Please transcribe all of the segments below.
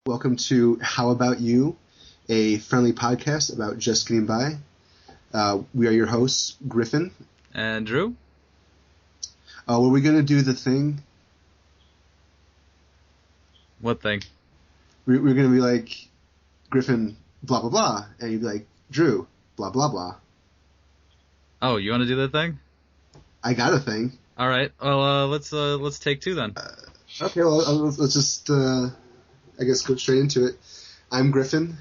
Welcome to How About You, a friendly podcast about just getting by. We are your hosts, Griffin. And Drew. Were we going to do the thing? What thing? We're going to be like, Griffin, blah, blah, blah. And you'd be like, Drew, blah, blah, blah. Oh, you want to do that thing? I got a thing. All right. Well, let's take two then. Okay, well, let's just, I guess, go straight into it. I'm Griffin.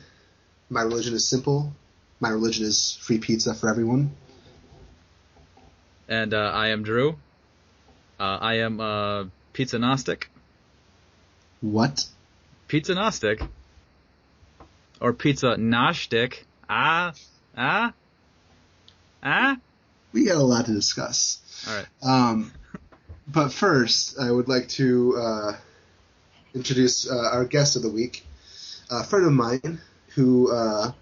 My religion is simple. My religion is free pizza for everyone. And I am Drew. I am pizza Gnostic. What? Pizza Gnostic. Or pizza Gnostic. We got a lot to discuss. All right. But first, I would like to introduce our guest of the week, a friend of mine who, the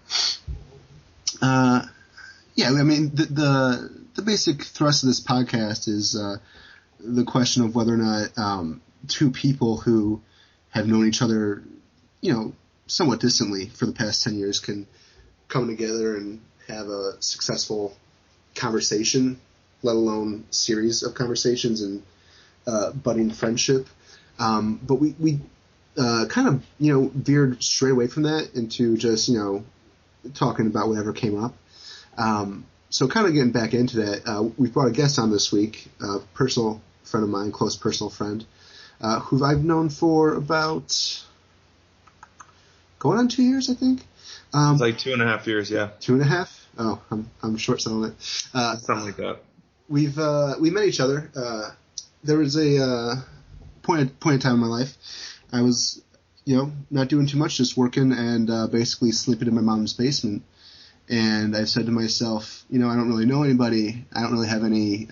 basic thrust of this podcast is the question of whether or not two people who have known each other, somewhat distantly for the past 10 years can come together and have a successful conversation, let alone series of conversations and budding friendship. But we kind of, veered straight away from that into just, talking about whatever came up. So kind of getting back into that, we've brought a guest on this week, a personal friend of mine, close personal friend, who I've known for about going on 2 years, I think. It's like 2.5 years, yeah. 2.5? Oh, I'm short selling it. Something like that. We met each other. There was a point in time in my life. I was, not doing too much, just working and basically sleeping in my mom's basement. And I said to myself, I don't really know anybody. I don't really have any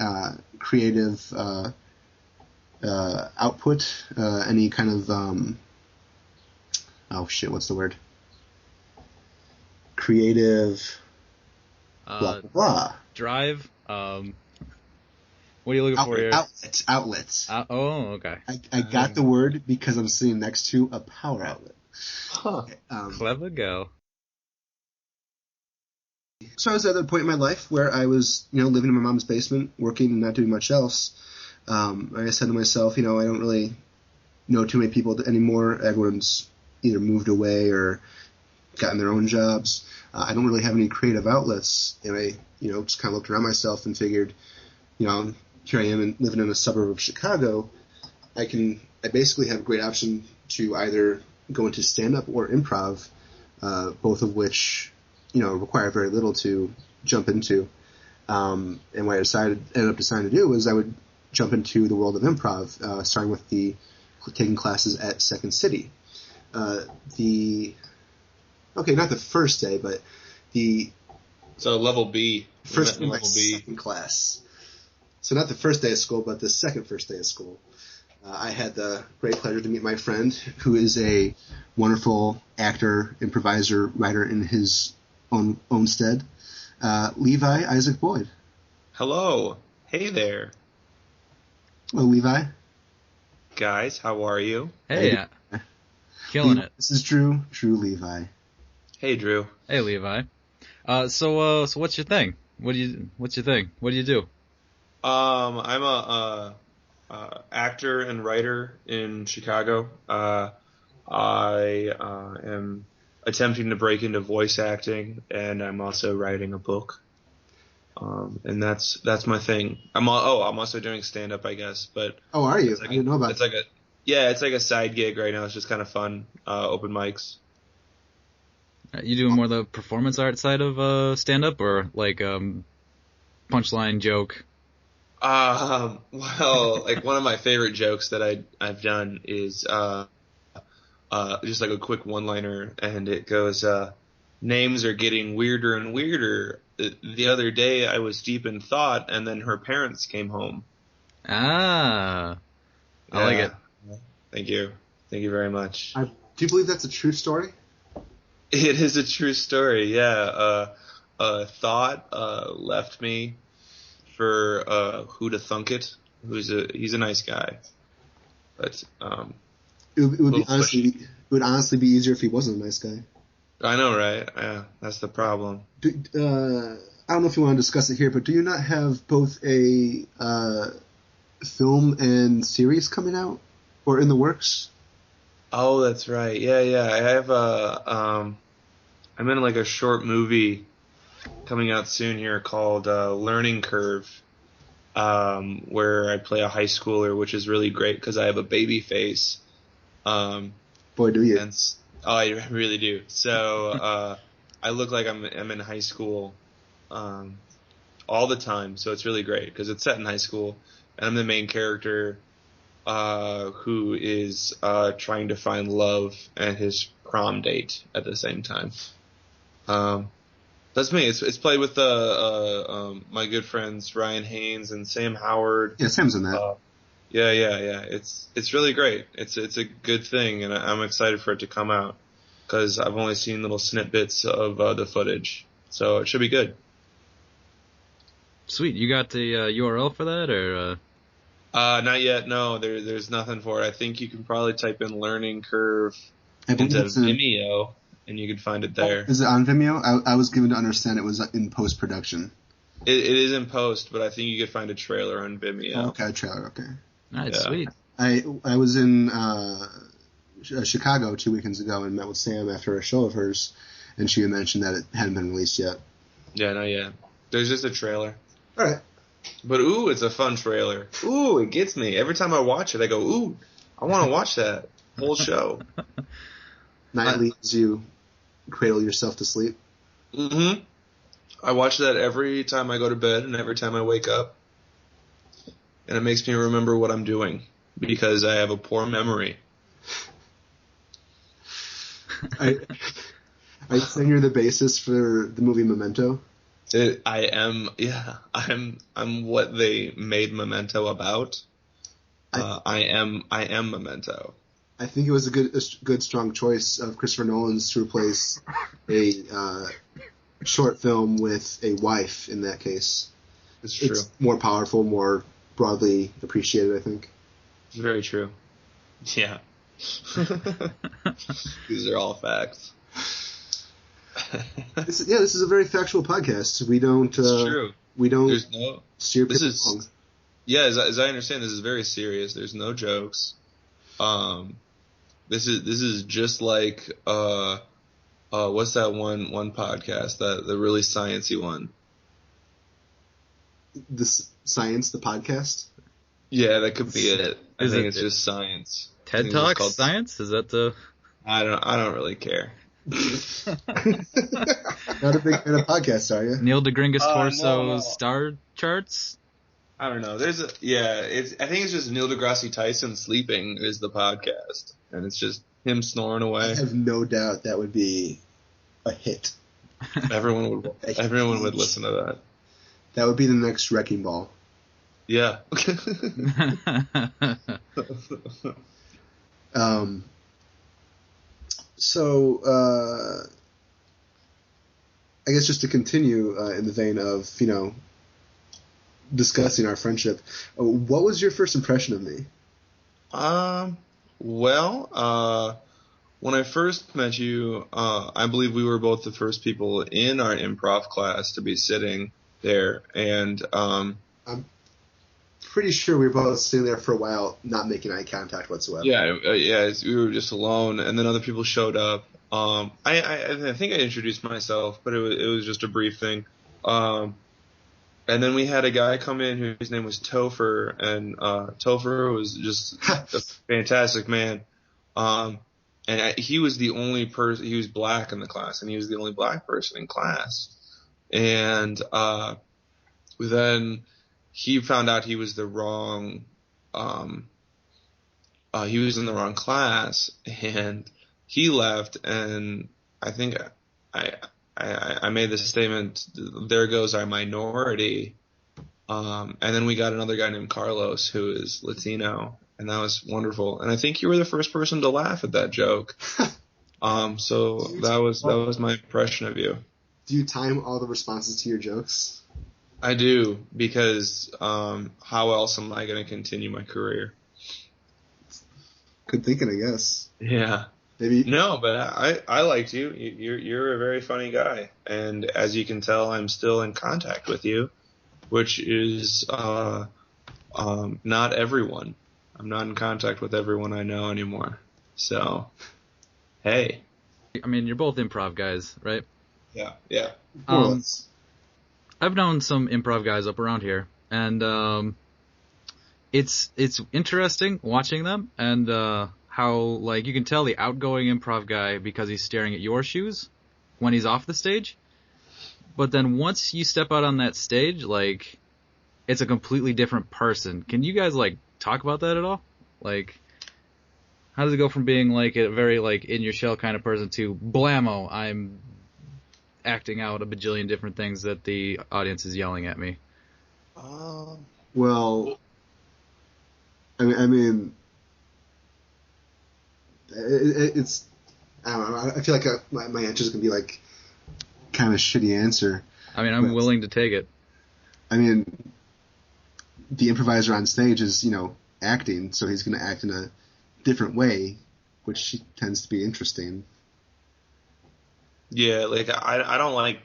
creative output, any kind of what's the word? Creative blah, blah, blah. Drive. What are you looking for here? Outlets. Okay. I got the word because I'm sitting next to a power outlet. Huh. Clever girl. So I was at a point in my life where I was, living in my mom's basement, working and not doing much else. I said to myself, I don't really know too many people anymore. Everyone's either moved away or gotten their own jobs. I don't really have any creative outlets. And I, just kind of looked around myself and figured, here I am living in a suburb of Chicago. I basically have a great option to either go into stand-up or improv, both of which, require very little to jump into. And what I ended up deciding to do was I would jump into the world of improv, starting with taking classes at Second City. Not the first day, but So level B. First in my second class. So not the first day of school, but the first day of school. I had the great pleasure to meet my friend, who is a wonderful actor, improviser, writer in his own stead, Levi Isaac Boyd. Hello. Hey there. Hello, Levi. Guys, how are you? Hey. Killing it. This is Drew Levi. Hey, Drew. Hey, Levi. So what's your thing? What's your thing? What do you do? I'm a actor and writer in Chicago. I am attempting to break into voice acting, and I'm also writing a book. And that's my thing. I'm also doing stand-up, I guess. But oh, are you? I didn't know about it. It's like a side gig right now. It's just kind of fun. Open mics. You doing more the performance art side of stand-up, or like punchline joke? Well, like one of my favorite jokes that I've done is just like a quick one-liner, and it goes, names are getting weirder and weirder. The other day I was deep in thought, and then her parents came home. I like it. Thank you very much. Do you believe that's a true story? It is a true story, yeah. Thought left me for Who to Thunk It. He's a nice guy, but it would would honestly be easier if he wasn't a nice guy. I know, right? Yeah, that's the problem. I don't know if you want to discuss it here, but do you not have both a film and series coming out or in the works? Oh, that's right. Yeah. I have I'm in like a short movie coming out soon here called Learning Curve, where I play a high schooler, which is really great because I have a baby face. Boy, do you. I really do. So I look like I'm in high school all the time, so it's really great because it's set in high school, and I'm the main character who is trying to find love and his prom date at the same time. That's me. It's played with my good friends Ryan Haynes and Sam Howard. Yeah, Sam's in that. Yeah. It's really great. It's a good thing, and I'm excited for it to come out because I've only seen little snippets of the footage, so it should be good. Sweet. You got the URL for that, or? Not yet. No, there's nothing for it. I think you can probably type in Learning Curve into it's Vimeo, and you can find it there. Is it on Vimeo? I was given to understand it was in post-production. It is in post, but I think you could find a trailer on Vimeo. Oh, okay, a trailer. Okay. Nice, Yeah. sweet. I was in Chicago 2 weekends ago and met with Sam after a show of hers, and she had mentioned that it hadn't been released yet. Yeah, not yet. There's just a trailer. All right. But ooh, it's a fun trailer. Ooh, it gets me. Every time I watch it, I go, ooh, I want to watch that whole show. Nightly as you cradle yourself to sleep. Mm-hmm. I watch that every time I go to bed and every time I wake up. And it makes me remember what I'm doing because I have a poor memory. I think you're the basis for the movie Memento. I'm what they made Memento about. I am Memento. I think it was a good strong choice of Christopher Nolan's to replace a short film with a wife in that case. It's true. It's more powerful, more broadly appreciated, I think. It's very true. Yeah. These are all facts. This is a very factual podcast. We don't. It's true. We don't. There's no. Steer This people is. wrong. Yeah, as I understand, this is very serious. There's no jokes. This is just like what's that one podcast, the really sciencey one? The podcast. Yeah, that could be it. I Is think it- it's just science. I TED think it's just Talks called- Science? Is that the? I don't really care. Not a big fan of podcasts, are you? Neil deGrasse Torso no. star charts? I don't know. I think it's just Neil deGrasse Tyson sleeping is the podcast, and it's just him snoring I away. have no doubt that would be a hit. Everyone would listen to that. That would be the next Wrecking Ball. Yeah. So, I guess just to continue in the vein of, discussing our friendship, what was your first impression of me? Well, when I first met you, I believe we were both the first people in our improv class to be sitting there, and I'm pretty sure we were both sitting there for a while, not making eye contact whatsoever. we were just alone, and then other people showed up. I think I introduced myself, but it was just a brief thing. And then we had a guy come in whose name was Topher, and Topher was just a fantastic man. He was the only person. He was black in the class, and he was the only black person in class. And then he found out he was the wrong. He was in the wrong class, and he left. And I think I made this statement. There goes our minority. And then we got another guy named Carlos who is Latino, and that was wonderful. And I think you were the first person to laugh at that joke. So that was my impression of you. Do you time all the responses to your jokes? I do, because how else am I going to continue my career? Good thinking, I guess. Yeah. Maybe. No, but I liked you. You're a very funny guy, and as you can tell, I'm still in contact with you, which is not everyone. I'm not in contact with everyone I know anymore. So, hey. I mean, you're both improv guys, right? Yeah, yeah. I've known some improv guys up around here, and it's interesting watching them, and how, like, you can tell the outgoing improv guy because he's staring at your shoes when he's off the stage. But then once you step out on that stage, like, it's a completely different person. Can you guys, like, talk about that at all? Like, how does it go from being, like, a very, like, in-your-shell kind of person to, blammo, I'm acting out a bajillion different things that the audience is yelling at me? Well, I mean, it's, I don't know, I feel like my answer is going to be, like, kind of a shitty answer. I mean, I'm willing to take it. I mean, the improviser on stage is, acting, so he's going to act in a different way, which tends to be interesting. Yeah, like I don't like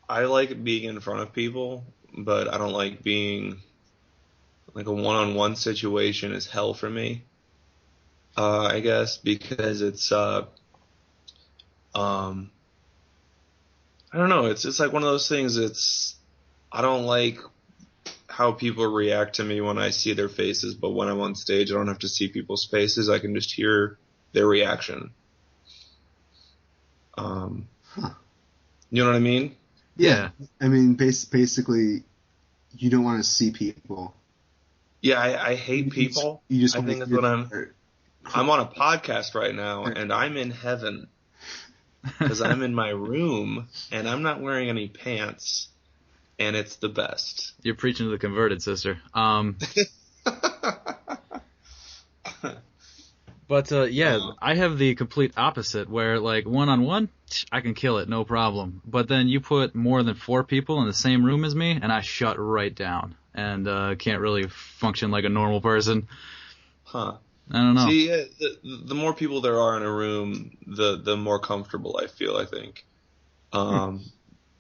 I like being in front of people, but I don't like being like a one-on-one situation is hell for me. I guess because it's I don't know, it's like one of those things. I don't like how people react to me when I see their faces, but when I'm on stage, I don't have to see people's faces. I can just hear their reaction. You know what I mean? Yeah. I mean, basically, you don't want to see people. Yeah, I hate people. You just I think that's what I'm on a podcast right now, and I'm in heaven because I'm in my room and I'm not wearing any pants, and it's the best. You're preaching to the converted, sister. But I have the complete opposite, where, like, one-on-one, I can kill it, no problem. But then you put more than 4 people in the same room as me, and I shut right down, and can't really function like a normal person. Huh. I don't know. See, the more people there are in a room, the more comfortable I feel, I think.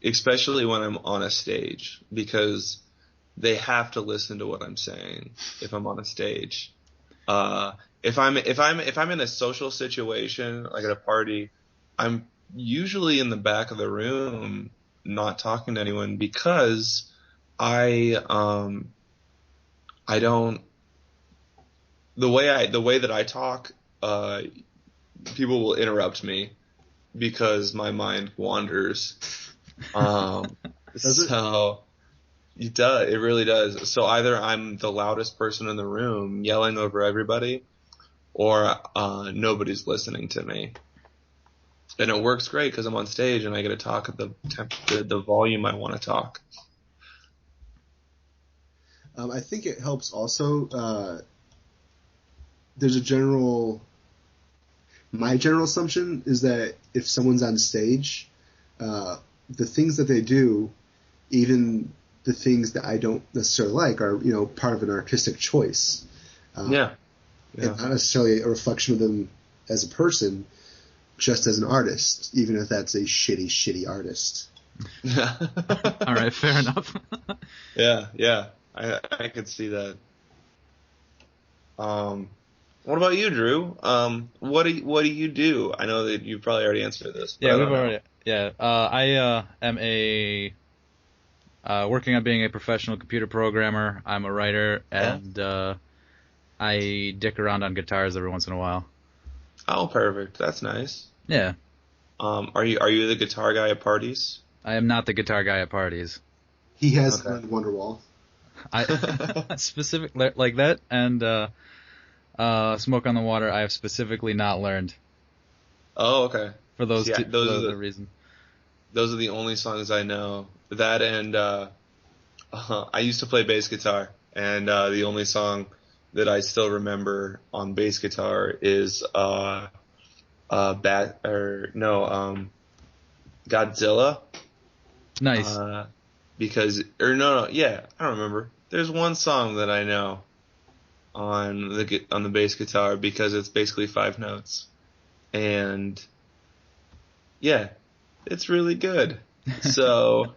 Especially when I'm on a stage, because they have to listen to what I'm saying if I'm on a stage. If I'm in a social situation, like at a party, I'm usually in the back of the room, not talking to anyone, because I don't, the way that I talk, people will interrupt me because my mind wanders. So it does, it really does. So either I'm the loudest person in the room yelling over everybody, or nobody's listening to me. And it works great because I'm on stage and I get to talk at the volume I want to talk. I think it helps also. There's my general assumption is that if someone's on stage, the things that they do, even the things that I don't necessarily like, are part of an artistic choice. Yeah. And not necessarily a reflection of them as a person, just as an artist, even if that's a shitty artist. All right, fair enough. Yeah, I could see that. What about you, Drew? What do you do? I know that you've probably already answered this. Yeah, we've already. Yeah, I am working on being a professional computer programmer. I'm a writer, and I dick around on guitars every once in a while. Oh, perfect. That's nice. Yeah. Are you the guitar guy at parties? I am not the guitar guy at parties. He has learned Wonderwall. I specific like that, and Smoke on the Water. I have specifically not learned. Oh, okay. For those for the reason. Those are the only songs I know. That and I used to play bass guitar, and the only song that I still remember on bass guitar is Godzilla. Nice. I don't remember. There's one song that I know. on the bass guitar because it's basically 5 notes, and yeah, it's really good. So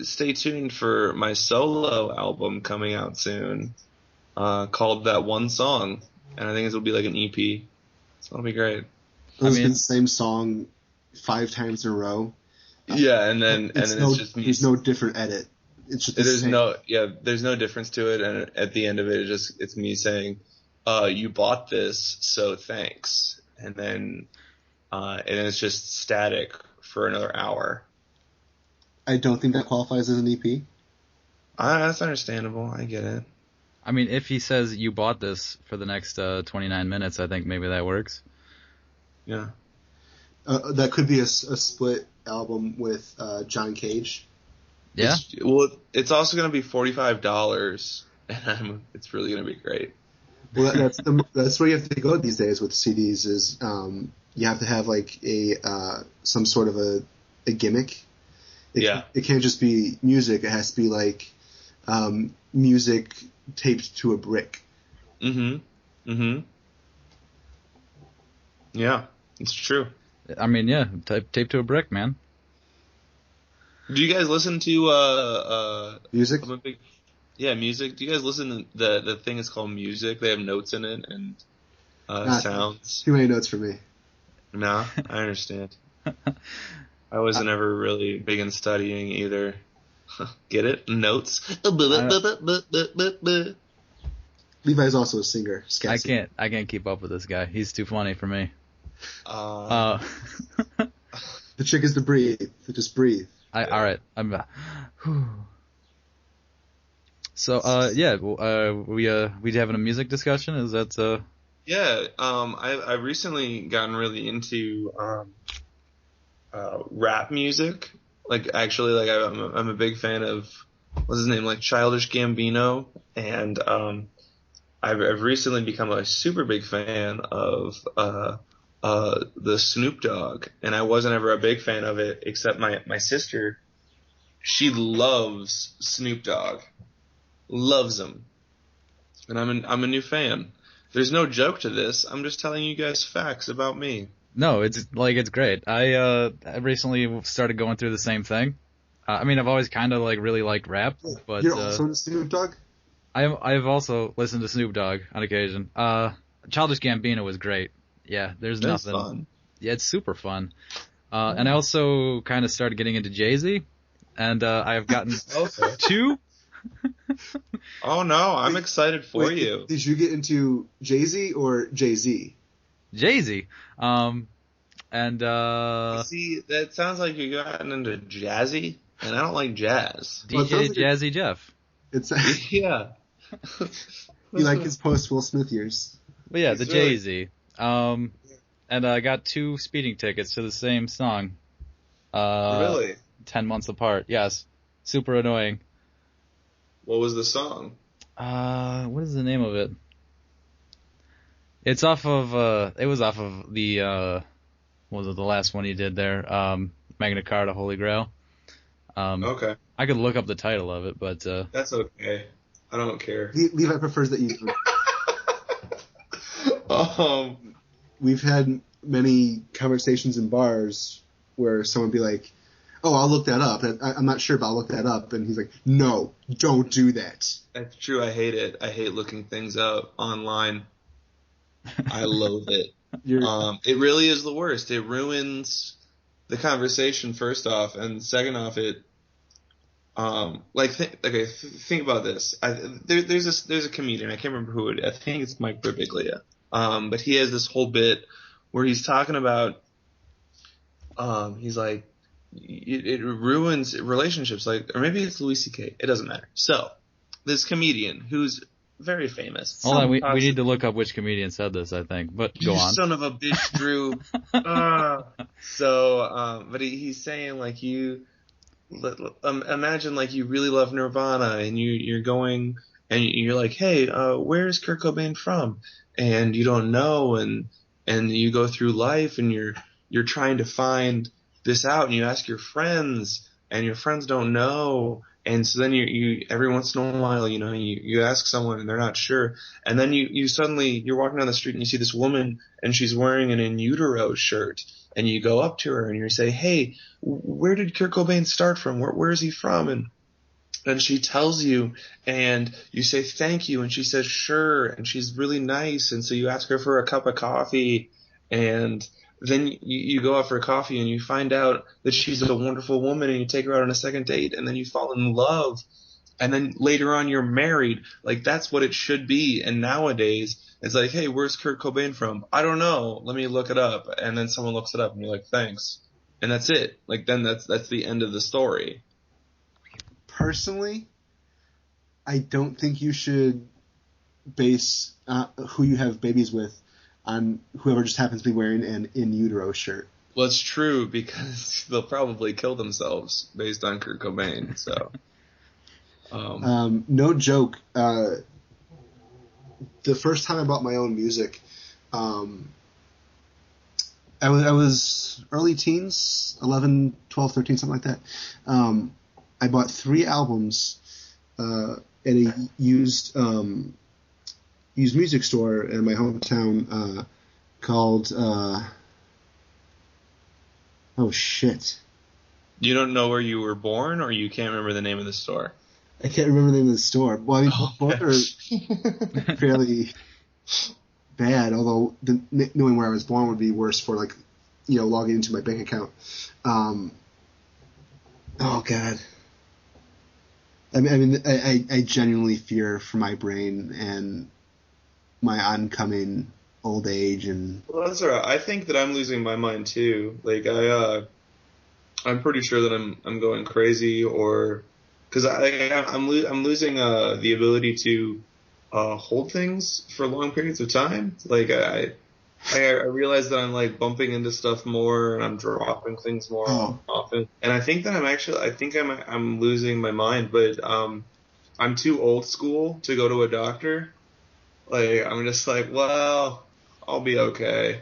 stay tuned for my solo album coming out soon, called That One Song, and I think it'll be like an EP. So it'll be great. It's been the same song 5 times in a row. Yeah, and then it's just me. There's no different edit. It's just the same. There's no difference to it, and at the end of it, it's me saying, "You bought this, so thanks," and then it's just static for another hour. I don't think that qualifies as an EP. That's understandable. I get it. I mean, if he says you bought this for the next 29 minutes, I think maybe that works. Yeah. That could be a split album with John Cage. Yeah. It's also going to be $45, and it's really going to be great. Well, that's where you have to go these days with CDs. Is you have to have like some sort of a gimmick. It can't just be music. It has to be like music taped to a brick. Mm-hmm. Yeah, it's true. I mean, yeah, taped to a brick, man. Do you guys listen to music? Music. Do you guys listen to the thing is called music? They have notes in it and sounds. Too many notes for me. No, I understand. I wasn't ever really big in studying either. Get it? Notes. Levi's also a singer. I can't keep up with this guy. He's too funny for me. The trick is to breathe. Just breathe. All right. So we having a music discussion? Is that Yeah. I've recently gotten really into rap music. Like actually, like I'm a big fan of what's his name, like Childish Gambino, and I've recently become a super big fan of the Snoop Dogg, and I wasn't ever a big fan of it, except my sister, she loves Snoop Dogg, loves him, and I'm a new fan. There's no joke to this. I'm just telling you guys facts about me. No, it's great. I recently started going through the same thing. I mean, I've always kind of like really liked rap, but you're also into Snoop Dogg. I've also listened to Snoop Dogg on occasion. Childish Gambino was great. Yeah, there's nothing. Fun. Yeah, it's super fun. And I also kind of started getting into Jay-Z, and I've gotten two. Oh no, I'm excited for you. Did you get into Jay-Z or Jay-Z? Jay-Z. See, that sounds like you've gotten into jazzy, and I don't like jazz. DJ like Jazzy Jeff. It's yeah. You like his post Will Smith years. But yeah, the Jay-Z. And I got 2 speeding tickets to the same song. Really? 10 months apart. Yes. Super annoying. What was the song? What is the name of it? It's off of, it was off of the, what was it, the last one he did there? Magna Carta, Holy Grail. Okay. I could look up the title of it, but, that's okay. I don't care. Levi prefers that you... We've had many conversations in bars where someone would be like, "Oh, I'll look that up. I'm not sure, but I'll look that up." And he's like, "No, don't do that." That's true. I hate it. I hate looking things up online. I loathe it. It really is the worst. It ruins the conversation, first off, and second off, it think about this. There's a comedian. I can't remember who it is. I think it's Mike Birbiglia. But he has this whole bit where he's talking about, he's like, it ruins relationships, like, or maybe it's Louis C.K. It doesn't matter. So, this comedian who's very famous. Hold on, we need to look up which comedian said this, I think, but go on. Son of a bitch, Drew. But he's saying, like, imagine, like, you really love Nirvana, and you're going, and you're like, hey, where's Kurt Cobain from? And you don't know, and you go through life, and you're trying to find this out, and you ask your friends, and your friends don't know, And so then you every once in a while, you ask someone and they're not sure. And then you suddenly, you're walking down the street and you see this woman and she's wearing an in utero shirt. And you go up to her and you say, hey, where did Kurt Cobain start from? Where is he from? And she tells you, and you say thank you, and she says sure, and she's really nice, and so you ask her for a cup of coffee, and then you go out for coffee and you find out that she's a wonderful woman, and you take her out on a second date, and then you fall in love, and then later on you're married. Like, that's what it should be. And nowadays it's like, hey, where's Kurt Cobain from? I don't know, let me look it up. And then someone looks it up and you're like, thanks, and that's it. Like, then that's the end of the story. Personally, I don't think you should base who you have babies with on whoever just happens to be wearing an in utero shirt. Well, it's true, because they'll probably kill themselves based on Kurt Cobain. So, no joke. The first time I bought my own music, I was early teens, 11, 12, 13, something like that. I bought 3 albums at a used music store in my hometown called oh shit. You don't know where you were born, or you can't remember the name of the store? I can't remember the name of the store. Well, I mean, both are fairly bad, although knowing where I was born would be worse for, like, logging into my bank account. Oh God. I genuinely fear for my brain and my oncoming old age. And well, that's all right. I think that I'm losing my mind too. Like, I'm pretty sure that I'm going crazy, or because I'm losing the ability to hold things for long periods of time. Like, I realize that I'm, like, bumping into stuff more, and I'm dropping things more often. And I think that I'm losing my mind, but I'm too old school to go to a doctor. Like, I'm just like, well, I'll be okay.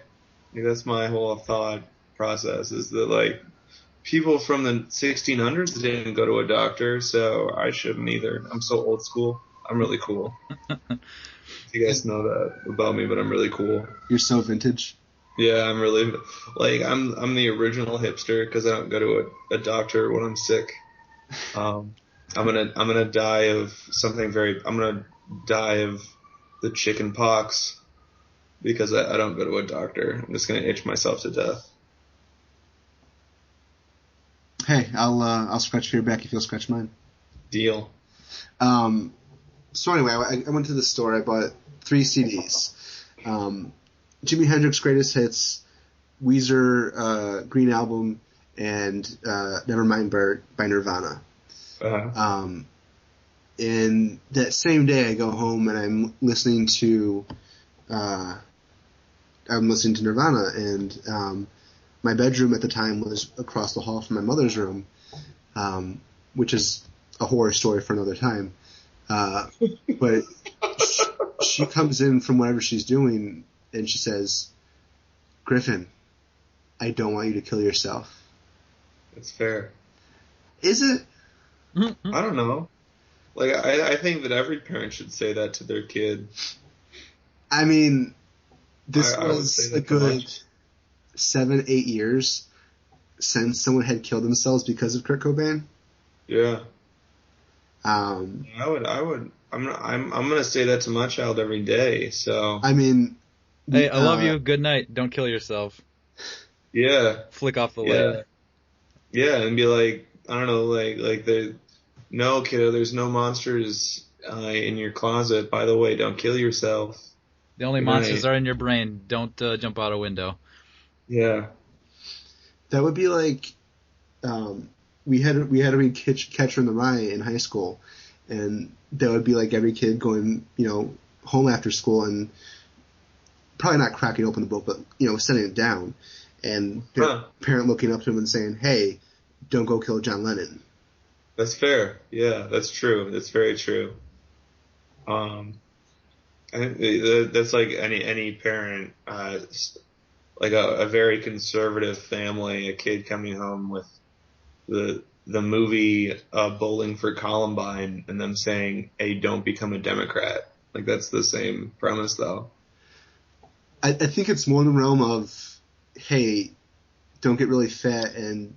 Like, that's my whole thought process, is that, like, people from the 1600s didn't go to a doctor, so I shouldn't either. I'm so old school. I'm really cool. You guys know that about me, but I'm really cool. You're so vintage. Yeah, I'm really, like, I'm the original hipster, because I don't go to a doctor when I'm sick. I'm gonna die of something I'm gonna die of the chicken pox, because I don't go to a doctor. I'm just gonna itch myself to death. Hey, I'll scratch your back if you'll scratch mine. Deal. So anyway, I went to the store. I bought 3 CDs. Jimi Hendrix Greatest Hits, Weezer Green Album, and Nevermind by Nirvana. Uh-huh. And that same day I go home and I'm listening to Nirvana, and my bedroom at the time was across the hall from my mother's room, which is a horror story for another time. But she comes in from whatever she's doing, and she says, "Griffin, I don't want you to kill yourself." That's fair. Is it? I don't know. Like, I think that every parent should say that to their kid. I mean, this I would was say a that good much. 7-8 years since someone had killed themselves because of Kurt Cobain. Yeah. I I'm gonna say that to my child every day. So. mean, Hey, I love you. Good night. Don't kill yourself. Yeah. Flick off the light. Yeah, and be like, I don't know, like no, kiddo, there's no monsters in your closet. By the way, don't kill yourself. The only monsters are in your brain. Don't jump out a window. Yeah. that would be like we had to read Catcher in the Rye in high school, and that would be like every kid going, home after school and probably not cracking open the book, but setting it down, and their parent looking up to him and saying, "Hey, don't go kill John Lennon." That's fair. Yeah, that's true. That's very true. I think that's like any parent, like a very conservative family, a kid coming home with the the movie Bowling for Columbine and them saying, "Hey, don't become a Democrat." Like that's the same premise, though. I think it's more in the realm of, hey, don't get really fat and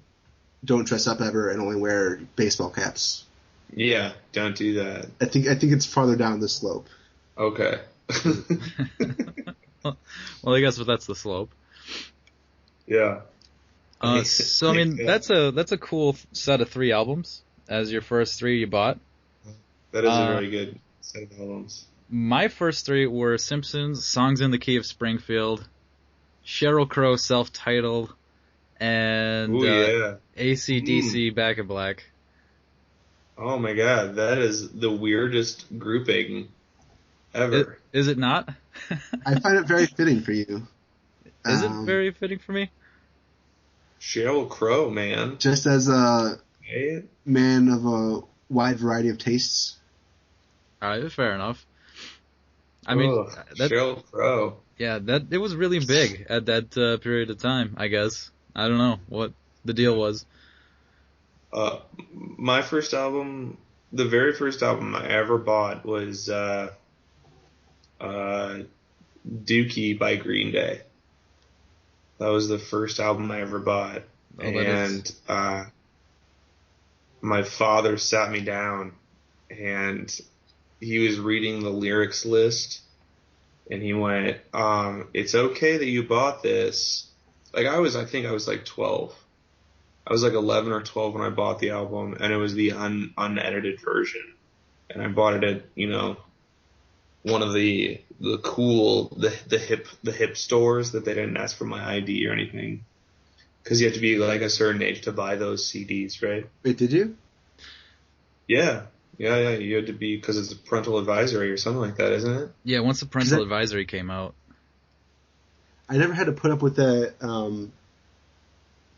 don't dress up ever and only wear baseball caps. Yeah, don't do that. I think it's farther down the slope. Okay. Well, I guess that's the slope. Yeah. So I mean, Yeah. that's a cool set of 3 albums as your first 3 you bought. That is a very good set of albums. My first 3 were Simpsons, Songs in the Key of Springfield, Sheryl Crow self-titled, and Ooh, yeah. AC/DC Back in Black. Oh my god, that is the weirdest grouping ever. Is it not? I find it very fitting for you. Is it very fitting for me? Sheryl Crow, man. Just as a Right? man of a wide variety of tastes. All right, fair enough. I mean, Ugh, Sheryl Crow. Yeah, it was really big at that period of time, I guess. I don't know what the deal was. My first album, the very first album I ever bought was Dookie by Green Day. That was the first album I ever bought. Oh, And my father sat me down and he was reading the lyrics list and he went, it's okay that you bought this. Like I think I was like 12. I was like 11 or 12 when I bought the album, and it was the unedited version. And I bought it at, one of the cool, the hip stores that they didn't ask for my ID or anything. Because you have to be like a certain age to buy those CDs, right? Wait, did you? Yeah. You had to be, because it's a parental advisory or something like that, isn't it? Yeah, once the parental advisory came out. I never had to put up with that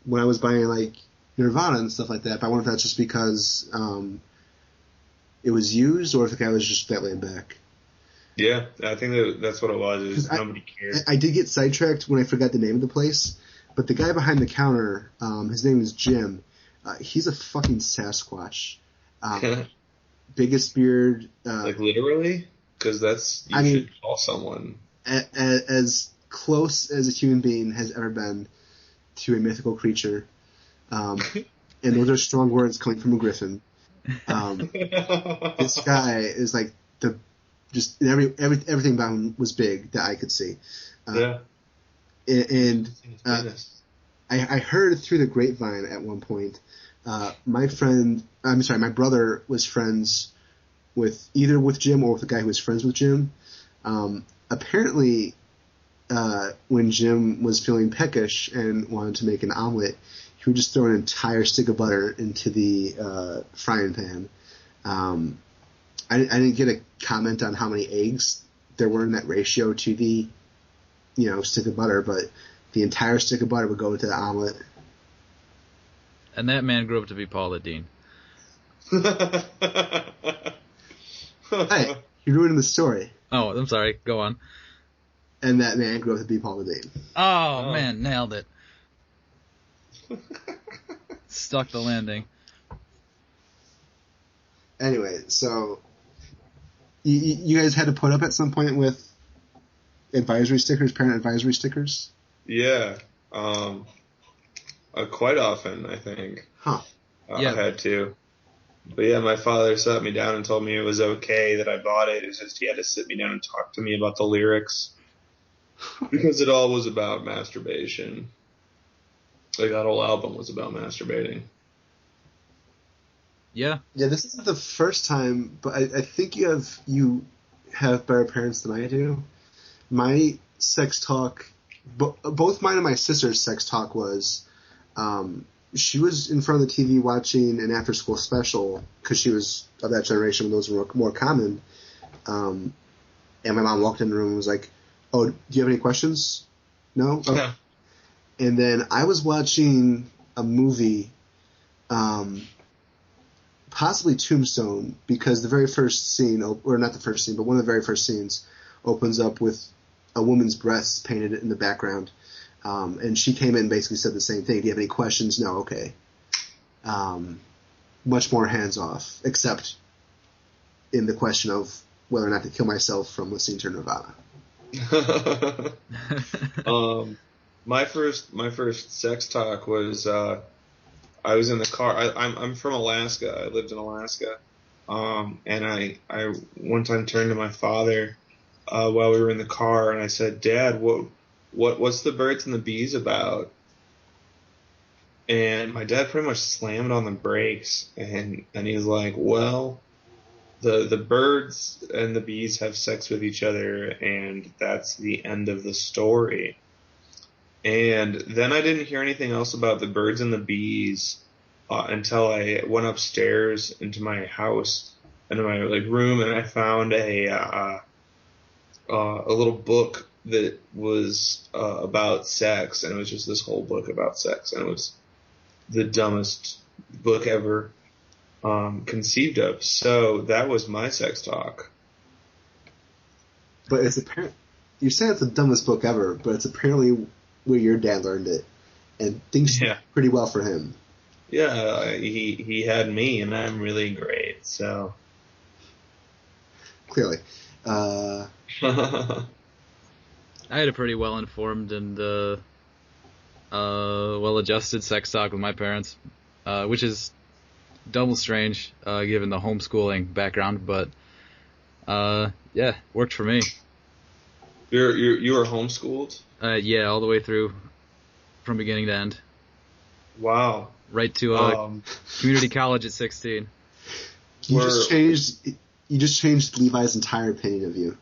when I was buying like Nirvana and stuff like that. But I wonder if that's just because it was used, or if the guy was just that laid back. Yeah, I think that's what it was. Is nobody cared. I did get sidetracked when I forgot the name of the place, but the guy behind the counter, his name is Jim. He's a fucking Sasquatch. Biggest beard. Like literally? Because you should call someone. As close as a human being has ever been to a mythical creature. And those are strong words coming from a griffin. This guy is like everything about him was big that I could see. Yeah. And I heard through the grapevine at one point, my brother was friends with Jim or with the guy who was friends with Jim. Apparently, when Jim was feeling peckish and wanted to make an omelet, he would just throw an entire stick of butter into the frying pan. I didn't get a comment on how many eggs there were in that ratio to the, stick of butter, but the entire stick of butter would go into the omelet. And that man grew up to be Paula Deen. Hey, you're ruining the story. Oh, I'm sorry. Go on. And that man grew up to be Paula Deen. Oh, man, nailed it. Stuck the landing. Anyway, so you guys had to put up at some point with advisory stickers, parent advisory stickers? Yeah. Quite often, I think. Huh. Yeah. I had to. But yeah, my father sat me down and told me it was okay that I bought it. It's just he had to sit me down and talk to me about the lyrics. Because it all was about masturbation. Like that whole album was about masturbating. Yeah. Yeah, this isn't the first time, but I think you have better parents than I do. My sex talk, both mine and my sister's sex talk was, she was in front of the TV watching an after-school special because she was of that generation when those were more common. And my mom walked in the room and was like, "Oh, do you have any questions?" No? Okay. Yeah. And then I was watching a movie, possibly Tombstone, because the very first scene, or not the first scene, but one of the very first scenes opens up with a woman's breasts painted in the background. And she came in and basically said the same thing. Do you have any questions? No, okay. much more hands off, except in the question of whether or not to kill myself from listening to Nirvana. My first sex talk was I was in the car. I'm from Alaska. I lived in Alaska, and I one time turned to my father while we were in the car, and I said, "Dad, what's the birds and the bees about?" And my dad pretty much slammed on the brakes, and he's like, "Well, the birds and the bees have sex with each other, and that's the end of the story." And then I didn't hear anything else about the birds and the bees until I went upstairs into my house, into my room, and I found a little book that was about sex, and it was just this whole book about sex, and it was the dumbest book ever conceived of. So that was my sex talk. But it's apparent you're saying it's the dumbest book ever, but it's apparently where your dad learned it, and things went pretty well for him. Yeah, he had me, and I'm really great. So clearly, I had a pretty well informed and well adjusted sex talk with my parents, which is double strange given the homeschooling background, but yeah, worked for me. You were homeschooled? Yeah, all the way through, from beginning to end. Wow. Right to community college at 16. You just changed Levi's entire opinion of you.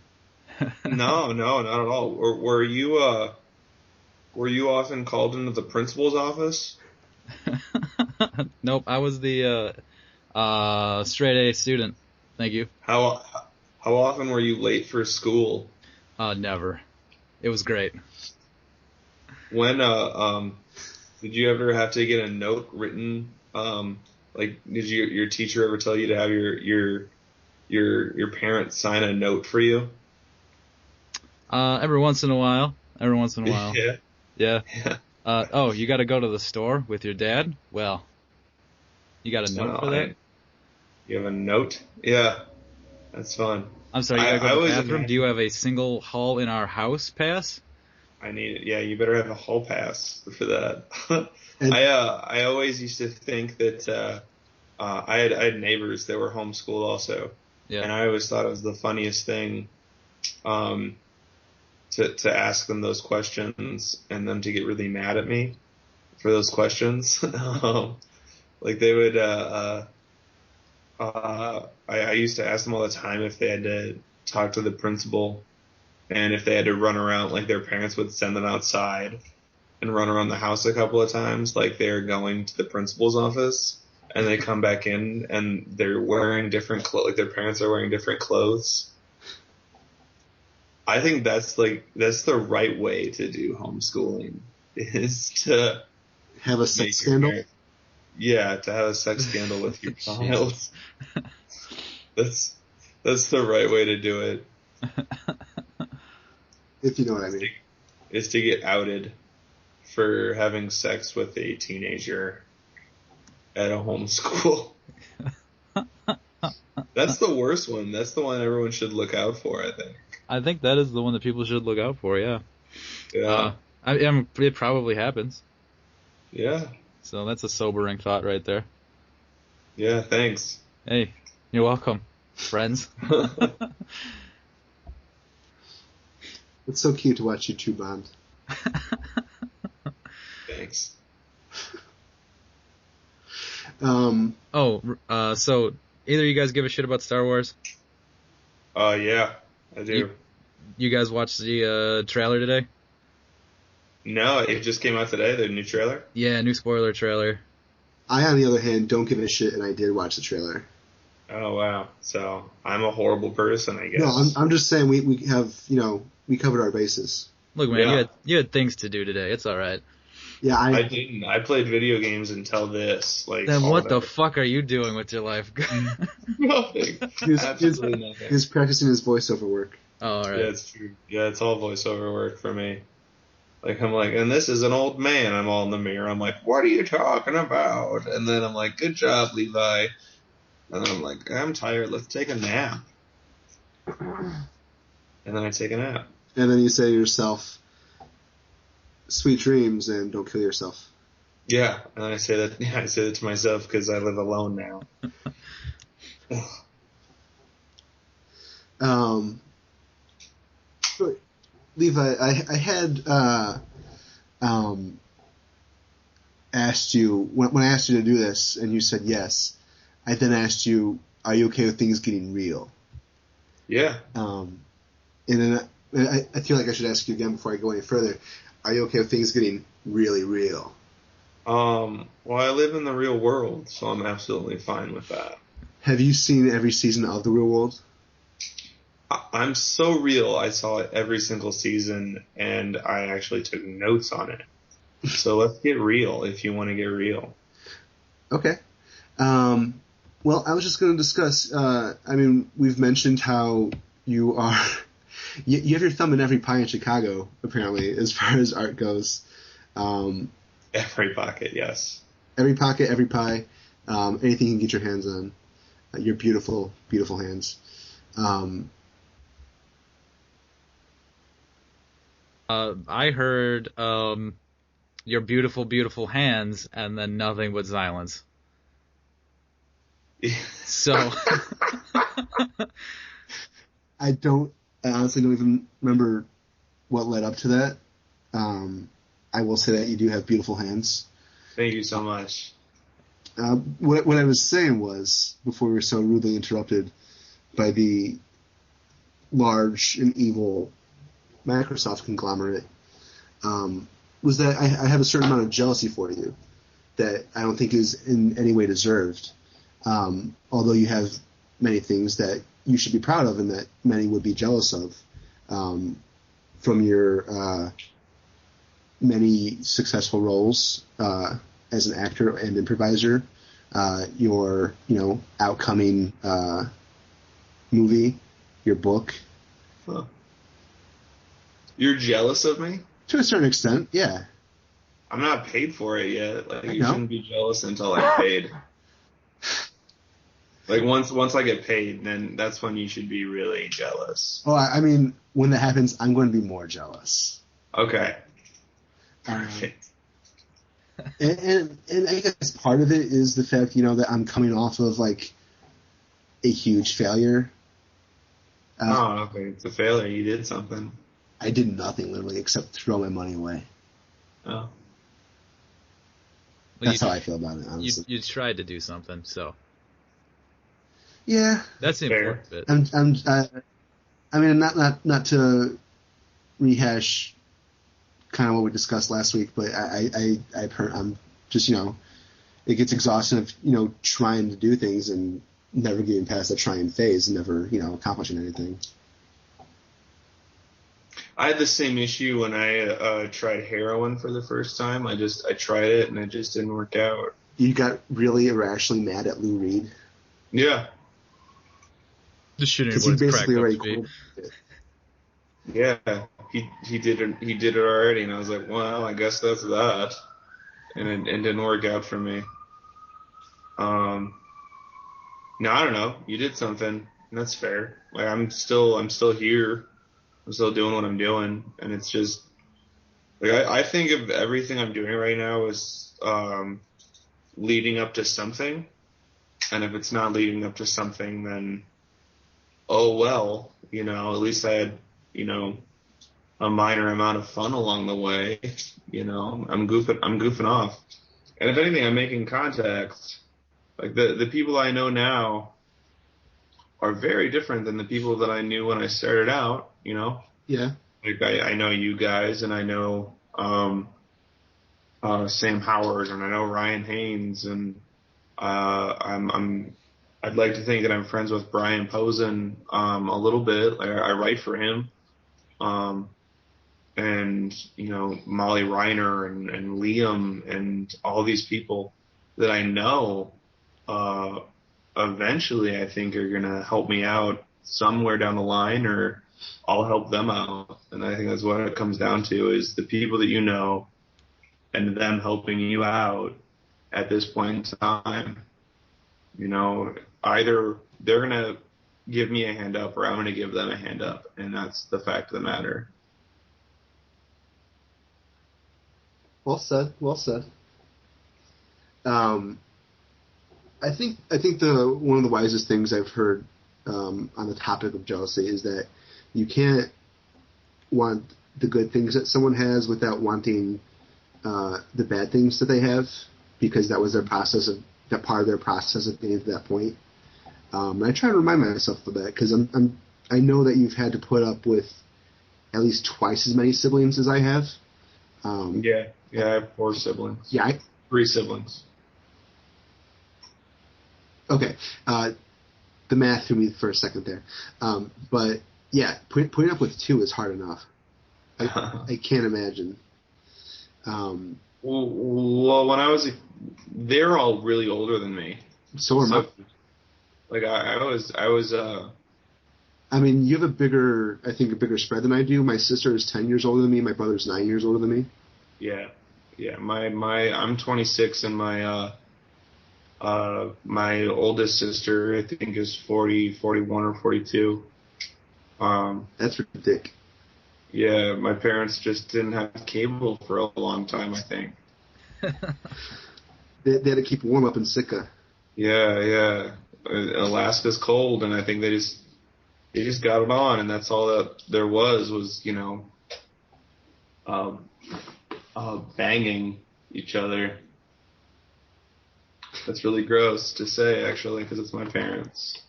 No, not at all. Were you often called into the principal's office? Nope, I was the straight A student. Thank you. How often were you late for school? Never. It was great. When did you ever have to get a note written? Did your teacher ever tell you to have your parents sign a note for you? Every once in a while. Yeah. Yeah. Oh, you got to go to the store with your dad? Well, you got a note for that? You have a note? Yeah. That's fun. I'm sorry, you got to go to the bathroom? Do you have a single hall in our house pass? I need it. Yeah, you better have a hall pass for that. I always used to think that I had neighbors that were homeschooled also, and I always thought it was the funniest thing to ask them those questions and them to get really mad at me for those questions. They would. I used to ask them all the time if they had to talk to the principal. And if they had to run around, their parents would send them outside and run around the house a couple of times, like they're going to the principal's office, and they come back in and they're wearing different clothes, like their parents are wearing different clothes. I think that's the right way to do homeschooling, is to have a sex scandal. Yeah, to have a sex scandal with your child. That's the right way to do it. If you know what I mean. Is to get outed for having sex with a teenager at a homeschool. That's the worst one. That's the one everyone should look out for, I think. I think that is the one that people should look out for, yeah. Yeah. It probably happens. Yeah. So that's a sobering thought right there. Yeah, thanks. Hey, you're welcome, friends. It's so cute to watch you two bond. Thanks. So either of you guys give a shit about Star Wars? Yeah, I do. You guys watched the trailer today? No, it just came out today, the new trailer? Yeah, new spoiler trailer. I, on the other hand, don't give a shit, and I did watch the trailer. Oh, wow. So, I'm a horrible person, I guess. No, I'm just saying we have, we covered our bases. Look, man, you had things to do today. It's all right. Yeah, I didn't. I played video games until this. Then what the fuck are you doing with your life? Nothing. Absolutely nothing. He was practicing his voiceover work. Oh, all right. Yeah, it's true. Yeah, it's all voiceover work for me. Like, I'm like, and this is an old man. I'm all in the mirror. I'm like, what are you talking about? And then I'm like, good job, Levi. And then I'm like, I'm tired. Let's take a nap. And then I take a nap. And then you say to yourself, sweet dreams and don't kill yourself. Yeah. And I say that, I say that to myself because I live alone now. Levi, I had asked you when I asked you to do this, and you said yes. I then asked you, "Are you okay with things getting real?" Yeah. And then I feel like I should ask you again before I go any further. Are you okay with things getting really real? Well, I live in the real world, so I'm absolutely fine with that. Have you seen every season of The Real World? I'm so real. I saw it every single season, and I actually took notes on it. So let's get real if you want to get real. Okay. Well, I was just going to discuss. We've mentioned how you are. You have your thumb in every pie in Chicago, apparently, as far as art goes. Every pocket, yes. Every pocket, every pie, anything you can get your hands on. Your beautiful, beautiful hands. I heard your beautiful, beautiful hands, and then nothing but silence. So I honestly don't even remember what led up to that. I will say that you do have beautiful hands. Thank you so much. What I was saying was, before we were so rudely interrupted by the large and evil Microsoft conglomerate, was that I have a certain amount of jealousy for you that I don't think is in any way deserved. Although you have many things that you should be proud of and that many would be jealous of, from your many successful roles as an actor and improviser, your outcoming movie, your book. Huh. You're jealous of me? To a certain extent, yeah. I'm not paid for it yet. Like, you know. shouldn't be jealous until I'm paid. Like, once I get paid, then that's when you should be really jealous. Well, I mean, when that happens, I'm going to be more jealous. Okay. Perfect. And I guess part of it is the fact, that I'm coming off of, like, a huge failure. Okay. It's a failure. You did something. I did nothing, literally, except throw my money away. Oh. That's how I feel about it, honestly. You tried to do something, so. Yeah. That's the important bit. Not to rehash kind of what we discussed last week, but I'm just, it gets exhausting of, trying to do things and never getting past that trying phase and never, accomplishing anything. I had the same issue when I tried heroin for the first time. I tried it and it just didn't work out. You got really irrationally mad at Lou Reed? Yeah. Just shooting because he basically already quoted it. Yeah, he did it already, and I was like, well, I guess that's that, and it didn't work out for me. No, I don't know. You did something, and that's fair. Like I'm still here. I'm still doing what I'm doing, and it's just like I think of everything I'm doing right now as leading up to something, and if it's not leading up to something, then oh well, at least I had a minor amount of fun along the way. I'm goofing off, and if anything, I'm making contacts. Like the people I know now are very different than the people that I knew when I started out. Yeah. Like I know you guys, and I know Sam Howard, and I know Ryan Haynes, and I'd like to think that I'm friends with Brian Posen a little bit. Like I write for him, and Molly Reiner and Liam and all these people that I know. Eventually, I think are gonna help me out somewhere down the line, or I'll help them out. And I think that's what it comes down to, is the people that you know and them helping you out at this point in time. You know, either they're going to give me a hand up or I'm going to give them a hand up. And that's the fact of the matter. Well said. Well said. I think the one of the wisest things I've heard on the topic of jealousy is that you can't want the good things that someone has without wanting the bad things that they have, because that was their process of that part of their process of getting to that point. And I try to remind myself of that, because I know that you've had to put up with at least twice as many siblings as I have. Yeah, I have 4 siblings. Yeah, 3 siblings. Okay, the math threw me for a second there, but yeah, putting up with 2 is hard enough. I can't imagine. Well, when I was, they're all really older than me. So am I. Like I was. I mean, you have a bigger spread than I do. My sister is 10 years older than me. My brother's 9 years older than me. Yeah. I'm 26, and my oldest sister, I think, is 40, 41 or 42. That's ridiculous. Yeah, my parents just didn't have cable for a long time, I think. They had to keep warm up in Sitka. Yeah. Alaska's cold, and I think they just got it on, and that's all that there was, you know, banging each other. That's really gross to say, actually, because it's my parents.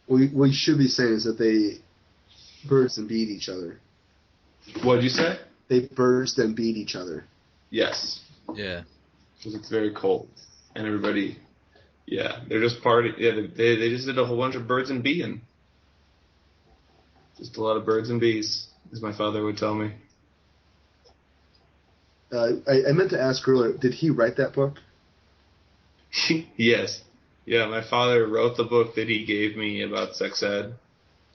What you should be saying is that they burst and beat each other. What'd you say? They burst and beat each other. Yes. Yeah. Because it's very cold, and everybody, yeah, they're just party. Yeah, they just did a whole bunch of birds and beeing. Just a lot of birds and bees, as my father would tell me. I meant to ask earlier, did he write that book? Yes. Yeah, my father wrote the book that he gave me about sex ed.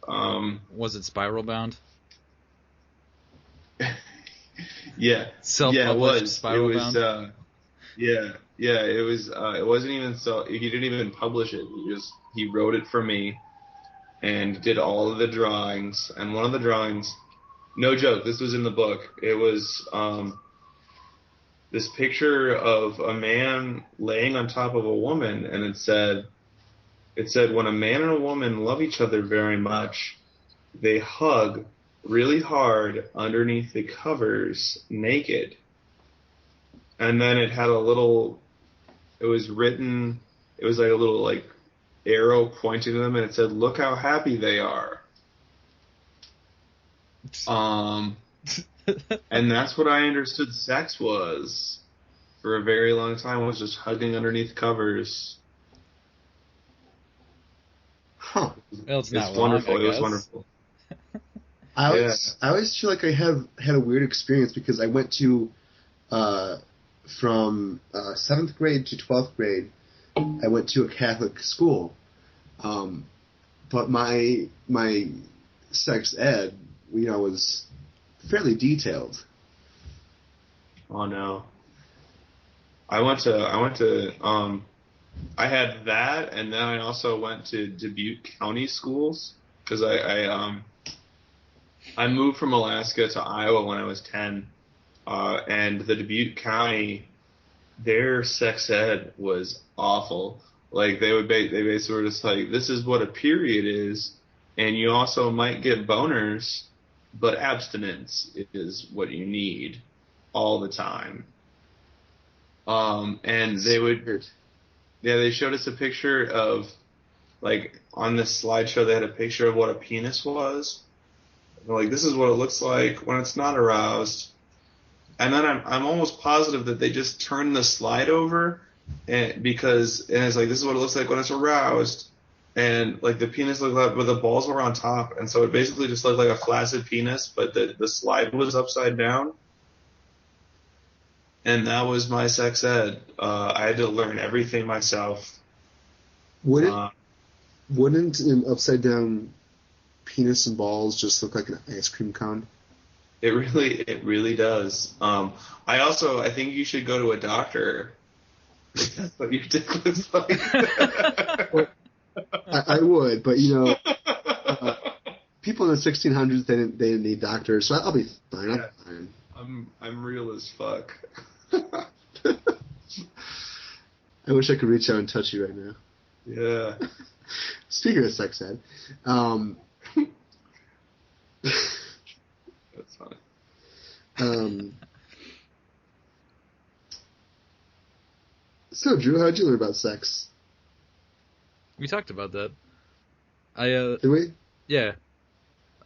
Was it spiral bound? Yeah. Self-published, it was. spiral It was. bound? It was. It wasn't even so. He didn't even publish it. He wrote it for me, and did all of the drawings. And one of the drawings, no joke, this was in the book. It was this picture of a man laying on top of a woman, and it said, when a man and a woman love each other very much, they hug really hard underneath the covers, naked. And then it had it was written, it was like a little like arrow pointing to them, and it said, look how happy they are. And that's what I understood sex was for a very long time, was just hugging underneath covers. Huh. Well, it's not wonderful. Long, it was wonderful. I always feel like I had a weird experience, because I went to from 7th grade to 12th grade, I went to a Catholic school, but my sex ed, was fairly detailed. Oh no. I had that, and then I also went to Dubuque County schools, because I moved from Alaska to Iowa when I was 10, and the Dubuque County, their sex ed was awful. Like they basically were just like, this is what a period is, and you also might get boners, but abstinence is what you need all the time. And they showed us a picture of, like, on this slideshow, they had a picture of what a penis was. And they're like, this is what it looks like when it's not aroused. And then I'm almost positive that they just turned the slide over, and it's like, this is what it looks like when it's aroused. And like the penis looked like, but the balls were on top, and so it basically just looked like a flaccid penis, but the slide was upside down. And that was my sex ed. I had to learn everything myself. Wouldn't an upside down penis and balls just look like an ice cream cone. It really does. I think you should go to a doctor. That's what your dick looks like. Well, I would, but people in the 1600s they didn't need doctors, so I'll be fine. Yeah. I'm fine. I'm real as fuck. I wish I could reach out and touch you right now. Yeah. Speaking of sex ed, That's funny. So Drew, how'd you learn about sex? We talked about that. Did we? Yeah.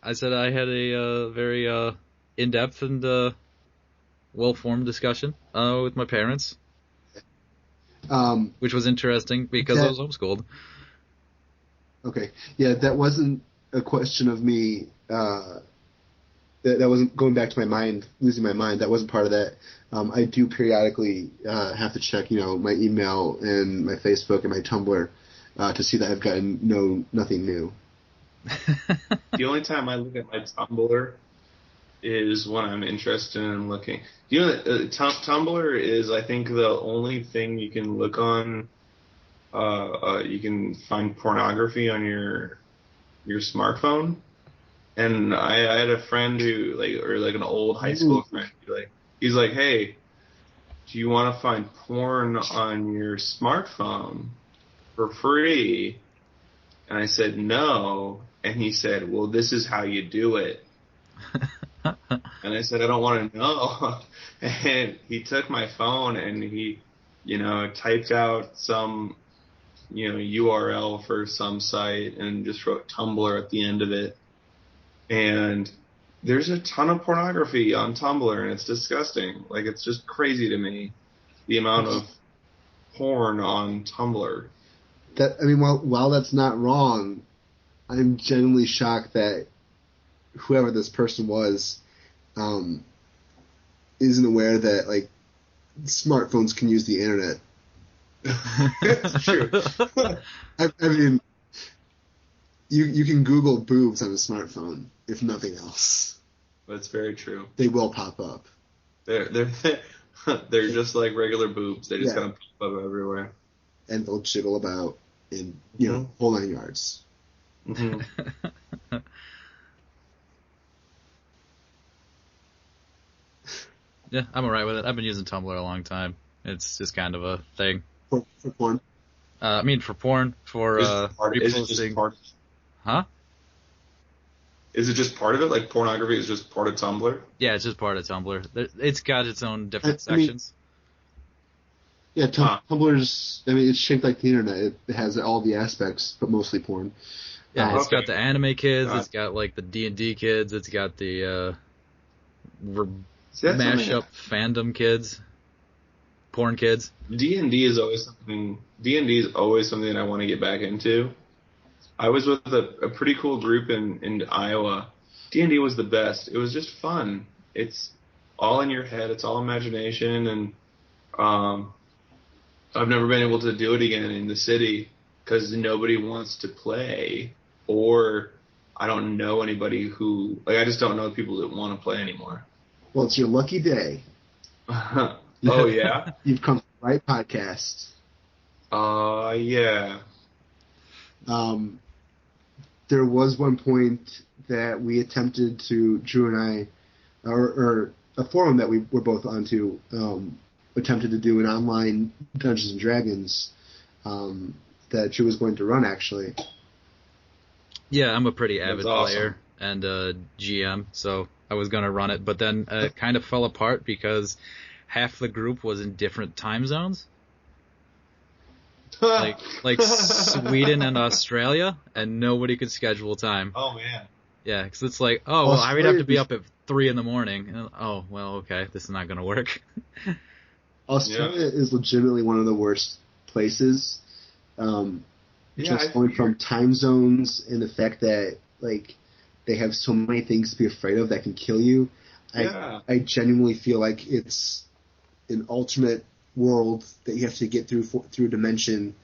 I said I had a very in-depth and well-formed discussion with my parents, which was interesting because I was homeschooled. Okay, yeah, that wasn't a question of me. That wasn't going back to my mind, losing my mind. That wasn't part of that. I do periodically have to check, my email and my Facebook and my Tumblr to see that I've gotten nothing new. The only time I look at my Tumblr is when I'm interested in looking. Tumblr is, I think, the only thing you can look on. You can find pornography on your smartphone. And I had a friend who, an old high school friend, he's like, hey, do you want to find porn on your smartphone for free? And I said, no. And he said, well, this is how you do it. And I said, I don't want to know. And he took my phone and he, typed out some, URL for some site and just wrote Tumblr at the end of it. And there's a ton of pornography on Tumblr, and it's disgusting. It's just crazy to me, the amount of porn on Tumblr. While that's not wrong, I'm genuinely shocked that whoever this person was isn't aware that smartphones can use the internet. It's true. You can Google boobs on a smartphone, if nothing else. That's very true. They will pop up. They're just like regular boobs. They just kind of pop up everywhere. And they'll jiggle about in whole 9 yards. Mm-hmm. Yeah, I'm alright with it. I've been using Tumblr a long time. It's just kind of a thing. For porn? For porn, for reposting. Huh? Is it just part of it? Pornography is just part of Tumblr? Yeah, it's just part of Tumblr. It's got its own different sections. Tumblr's, it's shaped like the internet. It has all the aspects, but mostly porn. Yeah, it's got the anime kids, it's got the D&D kids, it's got the mashup fandom kids, porn kids. D&D is always something I want to get back into. I was with a pretty cool group in Iowa. D&D was the best. It was just fun. It's all in your head. It's all imagination, and I've never been able to do it again in the city because nobody wants to play, or I don't know anybody who I just don't know people that want to play anymore. Well, it's your lucky day. Oh yeah, you've come to the right podcast. Yeah. There was one point that we attempted to, Drew and I, or a forum that we were both onto, attempted to do an online Dungeons and Dragons that Drew was going to run, actually. Yeah, I'm a pretty avid awesome. player and GM, so I was going to run it, but then it kind of fell apart because half the group was in different time zones. like Sweden and Australia, and nobody could schedule time. Oh man. Yeah, because it's like, I would have to be up at 3 a.m. And, okay, this is not going to work. Australia is legitimately one of the worst places. Going from time zones and the fact that they have so many things to be afraid of that can kill you. I genuinely feel like it's an alternate world that you have to get through a dimension,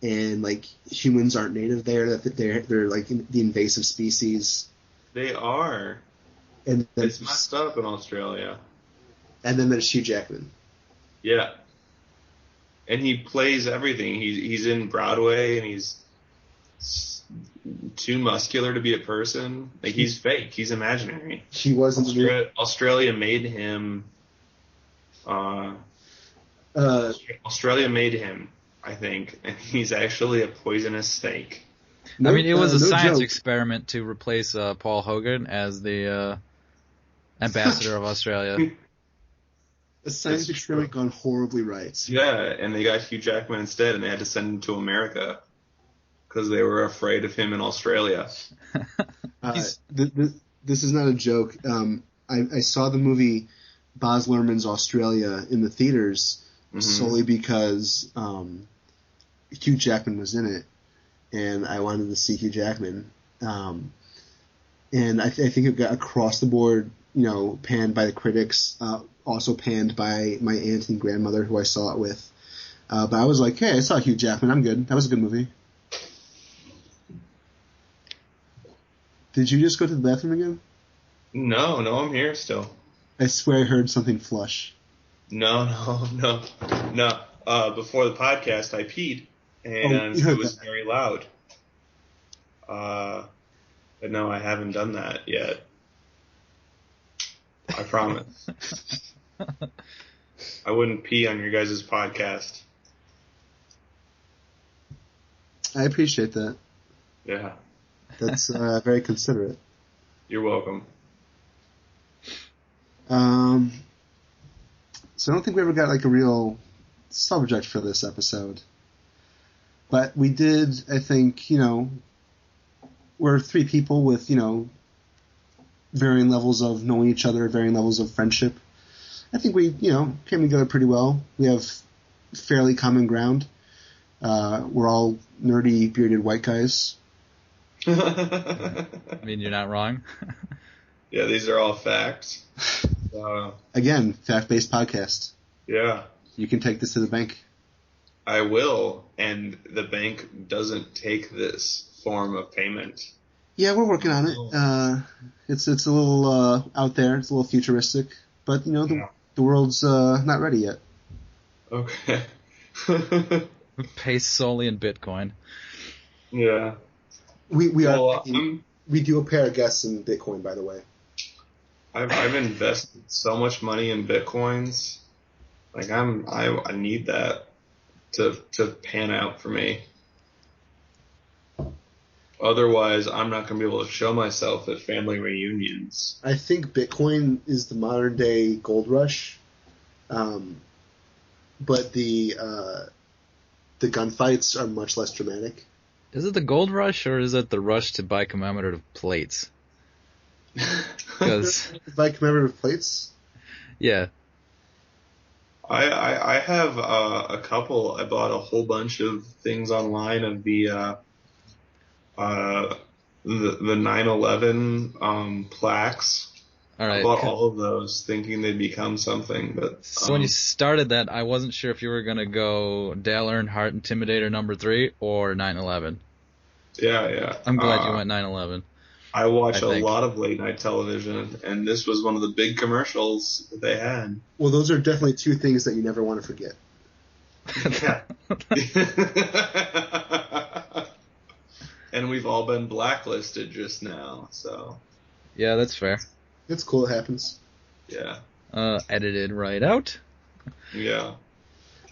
and like humans aren't native there, that they're like the invasive species. They are. And then, It's messed up in Australia. And then there's Hugh Jackman. Yeah. And he plays everything. He's in Broadway, and he's too muscular to be a person. Like, he's fake. He's imaginary. He wasn't. Australia made him. Australia made him, I think, and he's actually a poisonous snake. I mean, it was a science joke. experiment to replace Paul Hogan as the ambassador of Australia. A science experiment gone horribly right. Yeah, and they got Hugh Jackman instead, and they had to send him to America because they were afraid of him in Australia. This is not a joke. I saw the movie Baz Luhrmann's Australia in the theaters solely because Hugh Jackman was in it, and I wanted to see Hugh Jackman. And I think it got across the board, panned by the critics, also panned by my aunt and grandmother who I saw it with. But I was like, hey, I saw Hugh Jackman. I'm good. That was a good movie. Did you just go to the bathroom again? No, I'm here still. I swear I heard something flush. No. Before the podcast, I peed, and it was very loud. But no, I haven't done that yet. I promise. I wouldn't pee on your guys' podcast. I appreciate that. Yeah. That's very considerate. You're welcome. So I don't think we ever got like a real subject for this episode. But we did, I think, we're three people with, varying levels of knowing each other, varying levels of friendship. I think we, came together pretty well. We have fairly common ground. We're all nerdy, bearded white guys. I mean, you're not wrong. Yeah, these are all facts. Again, fact-based podcast. Yeah. You can take this to the bank. I will, and the bank doesn't take this form of payment. Yeah, we're working on it. It's a little out there. It's a little futuristic, but the world's not ready yet. Okay. Pay solely in Bitcoin. Yeah. We do a pair of guests in Bitcoin, by the way. I've invested so much money in Bitcoins. Like I need that to pan out for me. Otherwise, I'm not going to be able to show myself at family reunions. I think Bitcoin is the modern day gold rush, but the gunfights are much less dramatic. Is it the gold rush, or is it the rush to buy commemorative plates? Because buy commemorative plates? Yeah. I have a couple. I bought a whole bunch of things online of the 9/11 plaques. All right. I bought all of those thinking they'd become something, but so when you started that, I wasn't sure if you were gonna go Dale Earnhardt Intimidator #3 or 9/11. Yeah. I'm glad you went 9/11. I watch a lot of late night television, and this was one of the big commercials that they had. Well, those are definitely two things that you never want to forget. Yeah. And we've all been blacklisted just now, so. Yeah, that's fair. It's cool, it happens. Yeah. Edited right out. Yeah.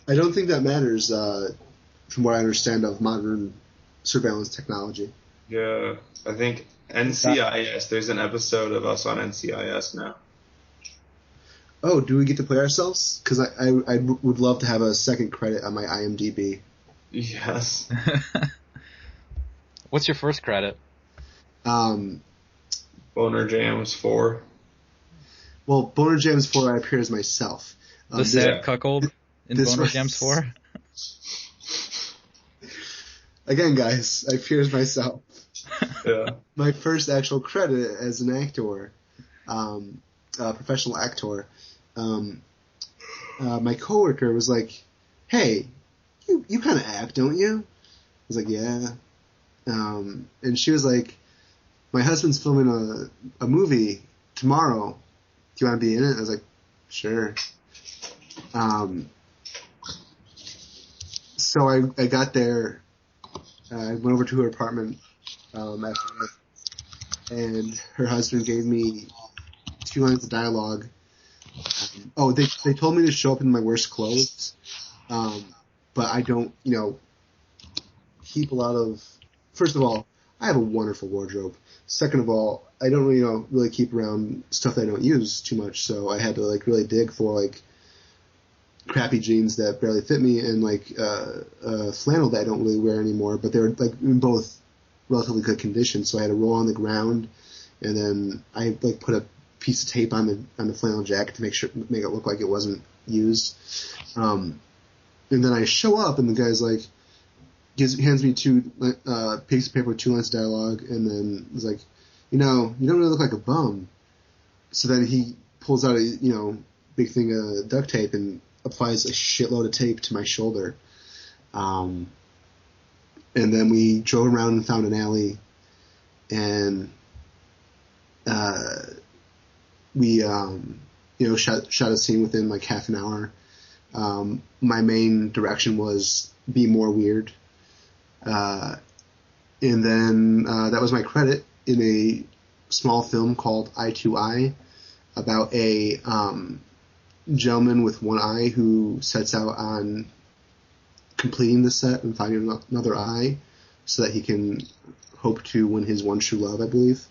I don't think that matters, from what I understand of modern surveillance technology. Yeah, I think NCIS, there's an episode of us on NCIS now. Oh, do we get to play ourselves? Because I would love to have a second credit on my IMDb. Yes. What's your first credit? Boner Jams 4. Well, Boner Jams 4, I appear as myself. The sad cuckold in Boner Jams 4? Again, guys, I appear as myself. Yeah. My first actual credit as an actor, professional actor, my coworker was like, "Hey, you kind of act, don't you?" was like, yeah. And she was like, my husband's filming a movie tomorrow. Do you want to be in it? I was like, sure. So I got there. I went over to her apartment after that, and her husband gave me 2 lines of dialogue. They told me to show up in my worst clothes, but I don't, keep a lot of. First of all, I have a wonderful wardrobe. Second of all, I don't really keep around stuff that I don't use too much, so I had to really dig for crappy jeans that barely fit me and flannel that I don't really wear anymore, but they're in both relatively good condition. So I had to roll on the ground, and then I put a piece of tape on the flannel jacket to make it look like it wasn't used. And then I show up, and the guy's hands me 2 pieces of paper with 2 lines of dialogue, and then was like, you don't really look like a bum. So then he pulls out a big thing of duct tape and applies a shitload of tape to my shoulder. And then we drove around and found an alley, and we shot a scene within half an hour. My main direction was be more weird. And then that was my credit in a small film called Eye to Eye about a gentleman with one eye who sets out on completing the set and finding another eye so that he can hope to win his one true love, I believe.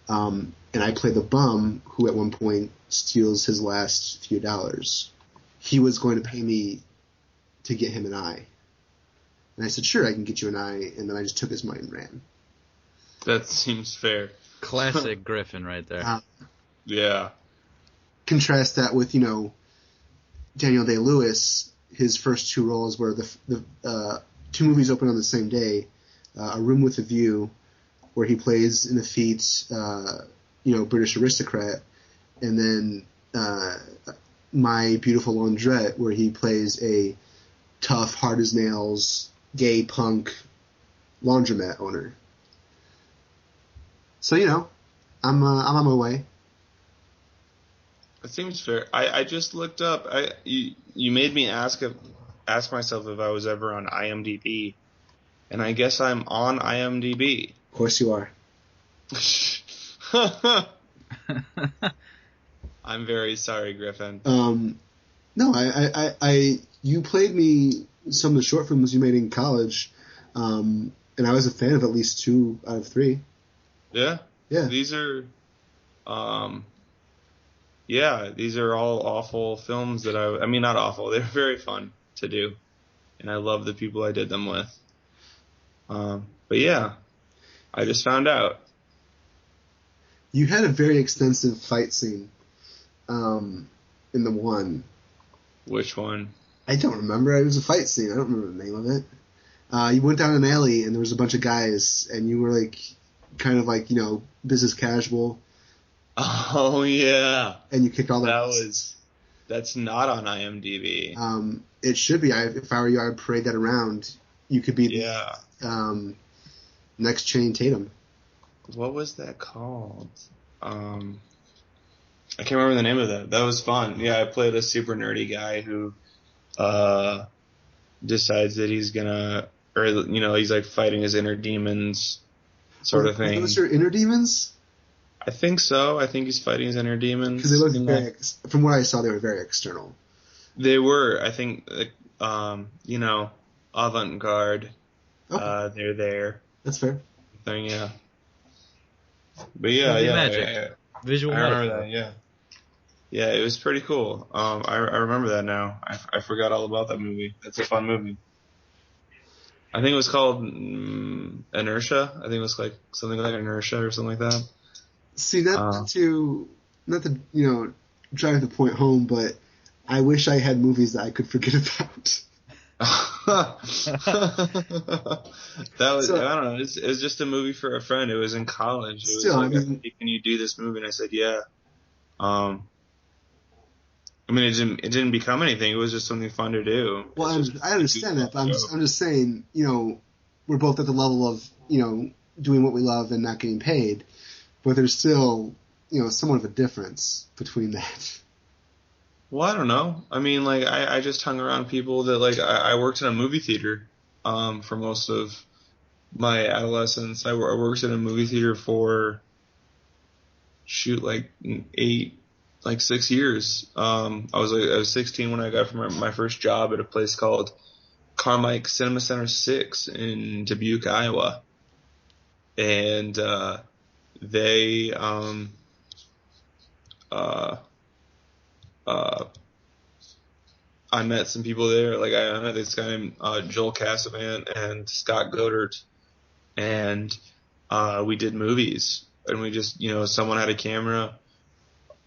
And I play the bum who at one point steals his last few dollars. He was going to pay me to get him an eye. And I said, sure, I can get you an eye. And then I just took his money and ran. That seems fair. Classic Griffin right there. Yeah. Contrast that with, Daniel Day-Lewis. His first 2 roles were the 2 movies open on the same day. A Room with a View, where he plays an effete, British aristocrat. And then My Beautiful Laundrette, where he plays a tough, hard as nails, gay punk laundromat owner. So, I'm on my way. That seems fair. I just looked up. You made me ask myself if I was ever on IMDb, and I guess I'm on IMDb. Of course you are. I'm very sorry, Griffin. No, you played me some of the short films you made in college, and I was a fan of at least 2 out of 3. Yeah? Yeah. These are, these are all awful films that I mean, not awful. They're very fun to do, and I love the people I did them with. But yeah, I just found out. You had a very extensive fight scene, in the one. Which one? I don't remember. It was a fight scene. I don't remember the name of it. You went down an alley and there was a bunch of guys and you were kind of business casual. Oh yeah. And you kicked all their That's not on IMDb. It should be. If I were you, I would parade that around. You could be the next Channing Tatum. What was that called? I can't remember the name of that. That was fun. Yeah, I played a super nerdy guy who decides that he's gonna, or he's fighting his inner demons, sort of thing. Those are inner demons? I think so. I think he's fighting his inner demons. Because they look from what I saw, they were very external. They were. I think, avant-garde. Okay. They're there. That's fair. Thing, yeah. But yeah, magic. Yeah. Visual I remember magic. that, yeah. Yeah, it was pretty cool. I remember that now. I forgot all about that movie. That's a fun movie. I think it was called Inertia. I think it was something like Inertia or something like that. See, not to drive the point home, but I wish I had movies that I could forget about. That was, I don't know, it was just a movie for a friend. It was in college. It was can you do this movie? And I said, yeah. It didn't become anything. It was just something fun to do. Well, I understand that, but I'm just saying, we're both at the level of, doing what we love and not getting paid, but there's still, somewhat of a difference between that. Well, I don't know. I mean, like, I just hung around people that, like, I worked in a movie theater for most of my adolescence. I worked in a movie theater for, like 6 years. I was 16 when I got from my first job at a place called Carmike Cinema Center 6 in Dubuque, Iowa. And they I met some people there. Like I met this guy named Joel Cassavan and Scott Godert, and we did movies. And we just, someone had a camera,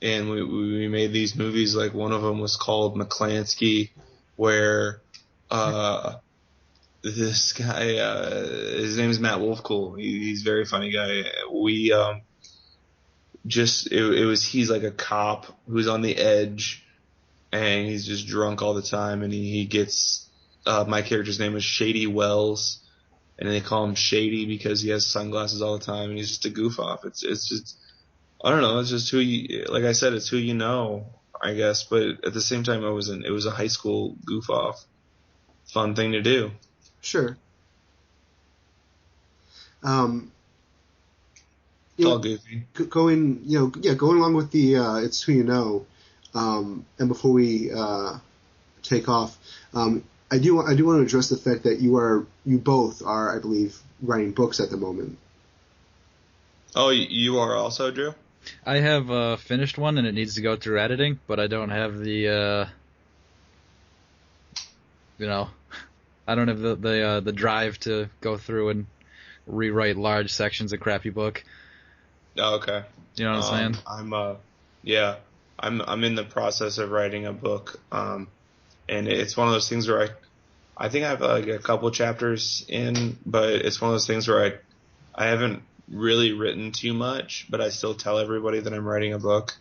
and we made these movies. Like one of them was called McClansky, where this guy, his name is Matt Wolfcool. He's a very funny guy. We he's like a cop who's on the edge, and he's just drunk all the time, and he gets my character's name is Shady Wells, and they call him Shady because he has sunglasses all the time, and he's just a goof off. It's just, I don't know, it's just who you, like I said, it's who you know, I guess, but at the same time it was a high school goof off, fun thing to do. Sure. It's all goofy. Going along with the it's who you know, and before we take off, I do want to address the fact that you both are, I believe, writing books at the moment. Oh, you are also, Drew? I have finished one, and it needs to go through editing, but I don't have the I don't have the drive to go through and rewrite large sections of crappy book. Oh, okay. You know what I'm saying? I'm in the process of writing a book, and it's one of those things where I think I have like a couple chapters in, but it's one of those things where I haven't really written too much, but I still tell everybody that I'm writing a book,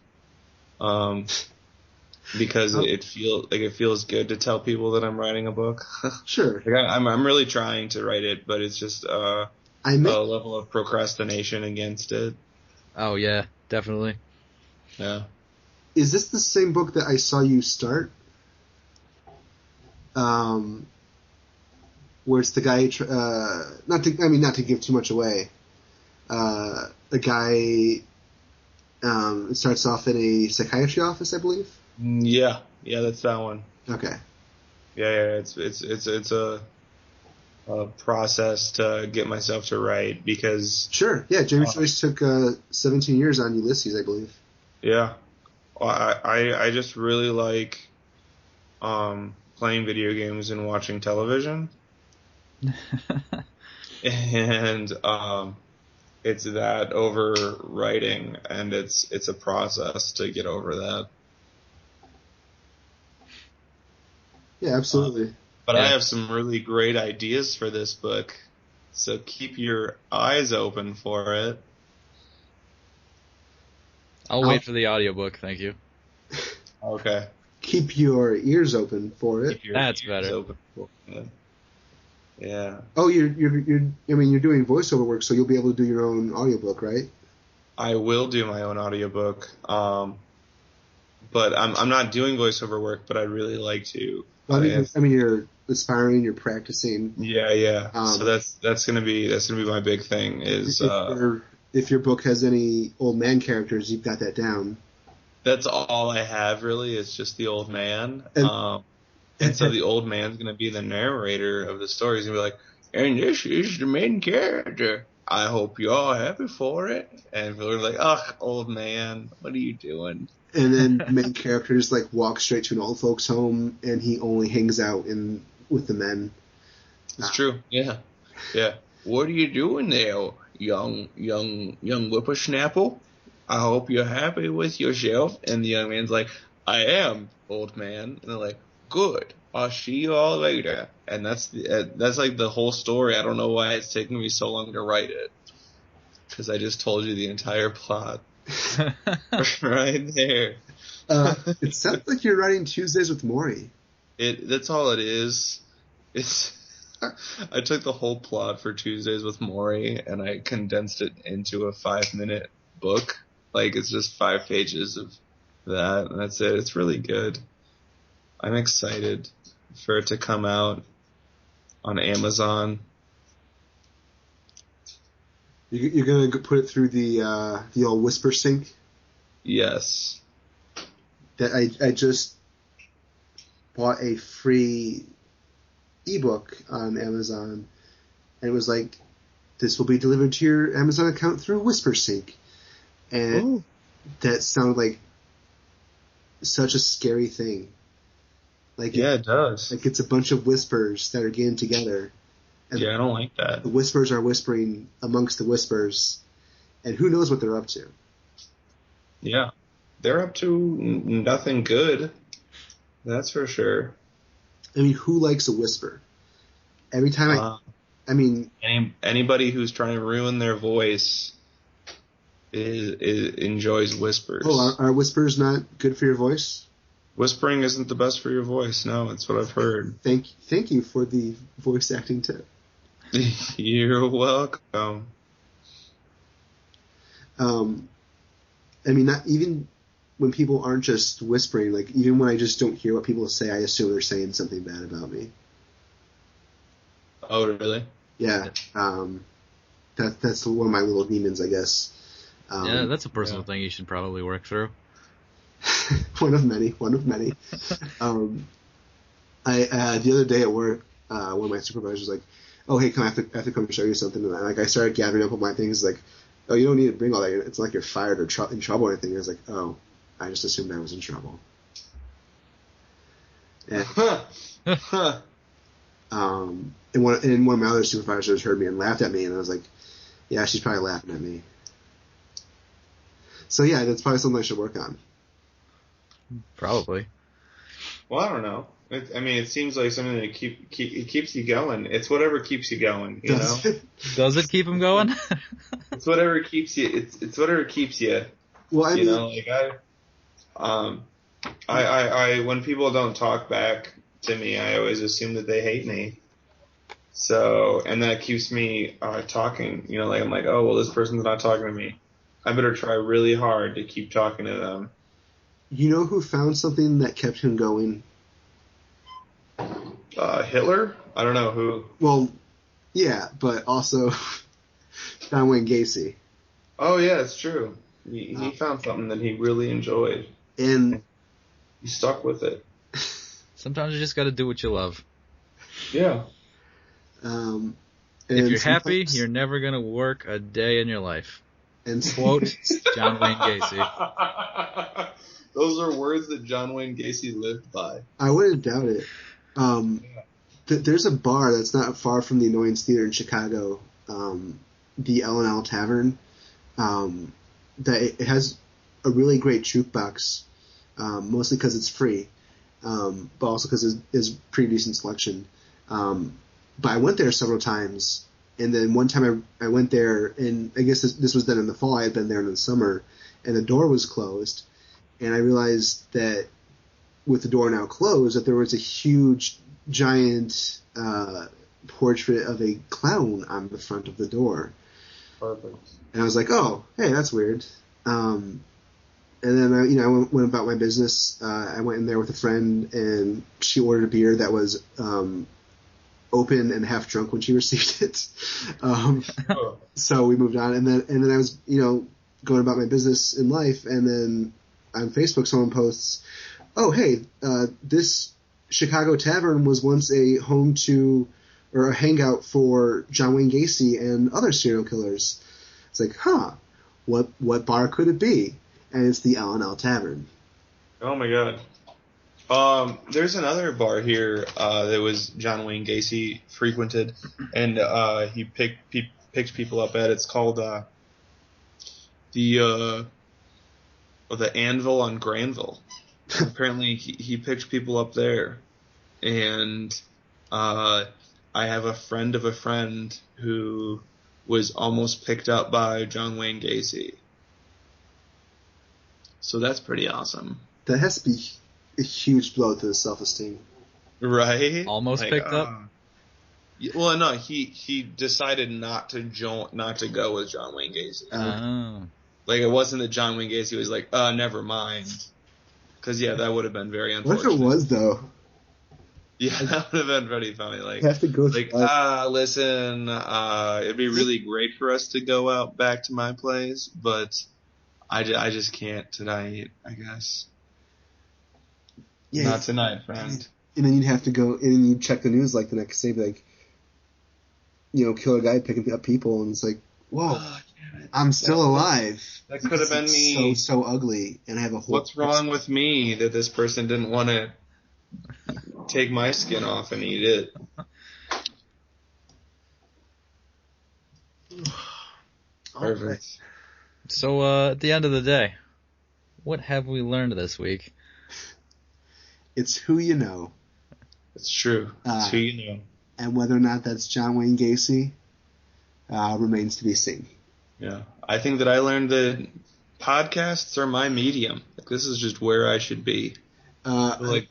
because it feels good to tell people that I'm writing a book. Sure. Like I'm really trying to write it, but it's just a level of procrastination against it. Oh yeah, definitely. Yeah. Is this the same book that I saw you start? Where it's the guy, not to give too much away. The guy, it starts off in a psychiatry office, I believe. Yeah, that's that one. Okay. Yeah, it's a process to get myself to write because. Sure. Yeah, James Joyce took 17 years on Ulysses, I believe. Yeah, I just really like playing video games and watching television, and it's that over writing, and it's a process to get over that. Yeah, absolutely. But I have some really great ideas for this book, so keep your eyes open for it. I'll wait for the audiobook, thank you. Okay. Keep your ears open for it. That's better. Open for it. Yeah. Oh, you're doing voiceover work, so you'll be able to do your own audiobook, right? I will do my own audiobook, but I'm not doing voiceover work, but I'd really like to. Well, you're aspiring, you're practicing. Yeah. So that's gonna be my big thing is if your book has any old man characters, you've got that down. That's all I have really. It's just the old man, and so the old man's gonna be the narrator of the story. He's gonna be like, and this is the main character. I hope you're all happy for it. And people are like, ugh, old man, what are you doing? And then the main character just like walks straight to an old folks home, and he only hangs out with the men. It's true. Yeah. What are you doing there, young whippersnapper? I hope you're happy with yourself. And the young man's like, I am, old man. And they're like, good. I'll see you all later. And that's like the whole story. I don't know why it's taking me so long to write it, because I just told you the entire plot. Right there. It sounds like you're writing Tuesdays with Maury. That's all it is. It's I took the whole plot for Tuesdays with Maury and I condensed it into a 5-minute book. Like, it's just 5 pages of that, and that's it. It's really good. I'm excited for it to come out on Amazon. You're gonna put it through the old Whisper Sync? Yes. That I just bought a free ebook on Amazon, and it was like, this will be delivered to your Amazon account through Whisper Sync. And that sounded like such a scary thing. Like, yeah, it does. Like, it's a bunch of whispers that are getting together. And yeah, I don't like that. The whispers are whispering amongst the whispers, and who knows what they're up to. Yeah. They're up to nothing good. That's for sure. I mean, who likes a whisper? Every time I mean... Anybody who's trying to ruin their voice enjoys whispers. Oh, are whispers not good for your voice? Whispering isn't the best for your voice. No, that's what I've heard. Thank you for the voice acting tip. You're welcome. I mean, not even when people aren't just whispering, like, even when I just don't hear what people say, I assume they're saying something bad about me. Oh, really? Yeah. That's one of my little demons, I guess. Yeah, that's a personal thing you should probably work through. One of many. The other day at work, one of my supervisors was like, "Oh, hey, I have to come show you something." And I started gathering up all my things, like, "Oh, you don't need to bring all that. It's not like you're fired or in trouble or anything." And I was like, "Oh, I just assumed I was in trouble." And, and one of my other supervisors heard me and laughed at me, and I was like, "Yeah, she's probably laughing at me." So yeah, that's probably something I should work on. Probably. Well, I don't know. It seems like something that it keeps you going. It's whatever keeps you going, you know? Does it keep him going? It's whatever keeps you. It's whatever keeps you. Well, I mean, know, like I when people don't talk back to me, I always assume that they hate me. So, and that keeps me talking. You know, like I'm like, oh well, this person's not talking to me. I better try really hard to keep talking to them. You know who found something that kept him going? Hitler? I don't know who. Well, yeah, but also John Wayne Gacy. Oh yeah, it's true. He found something that he really enjoyed, and he stuck with it. Sometimes you just got to do what you love. Yeah. If you're happy, you're never gonna work a day in your life. And quote John Wayne Gacy. Those are words that John Wayne Gacy lived by. I wouldn't doubt it. There's a bar that's not far from the Annoyance Theater in Chicago, the L&L Tavern, that it has a really great jukebox, mostly because it's free, but also because it's pretty decent selection. But I went there several times, and then one time I went there, and I guess this was then in the fall. I had been there in the summer, and the door was closed, and I realized that with the door now closed, that there was a huge, giant portrait of a clown on the front of the door. Perfect. And I was like, oh, hey, that's weird. And then I went about my business. I went in there with a friend, and she ordered a beer that was open and half drunk when she received it. So we moved on, and then I was going about my business in life, and then on Facebook someone posts, oh hey, this Chicago Tavern was once a home to or a hangout for John Wayne Gacy and other serial killers. It's like, what bar could it be? And it's the L&L Tavern. Oh my god. There's another bar here that was John Wayne Gacy frequented, and he picked people up at. It's called the Anvil on Granville. Apparently, he picked people up there, and I have a friend of a friend who was almost picked up by John Wayne Gacy. So that's pretty awesome. That has to be a huge blow to the self-esteem. Right? Almost picked up? Well, no, he decided not to go with John Wayne Gacy. Oh. Like, it wasn't that John Wayne Gacy was like, never mind. Because, yeah, that would have been very What unfortunate. if it was, though? Yeah, that would have been pretty funny. Like, You have to go like, listen, it'd be really great for us to go out back to my place, but I just can't tonight, I guess. Yeah, Not tonight, friend. And then you'd have to go, and you'd check the news like the next day, like, killer guy picking up people, and it's like, whoa, I'm still alive. That could have been me. So ugly, and I have a whole. What's wrong with me that this person didn't want to take my skin off and eat it? Perfect. Right. So, at the end of the day, what have we learned this week? It's who you know. It's true. It's who you know. And whether or not that's John Wayne Gacy remains to be seen. Yeah. I think that I learned that podcasts are my medium. Like, this is just where I should be. Like,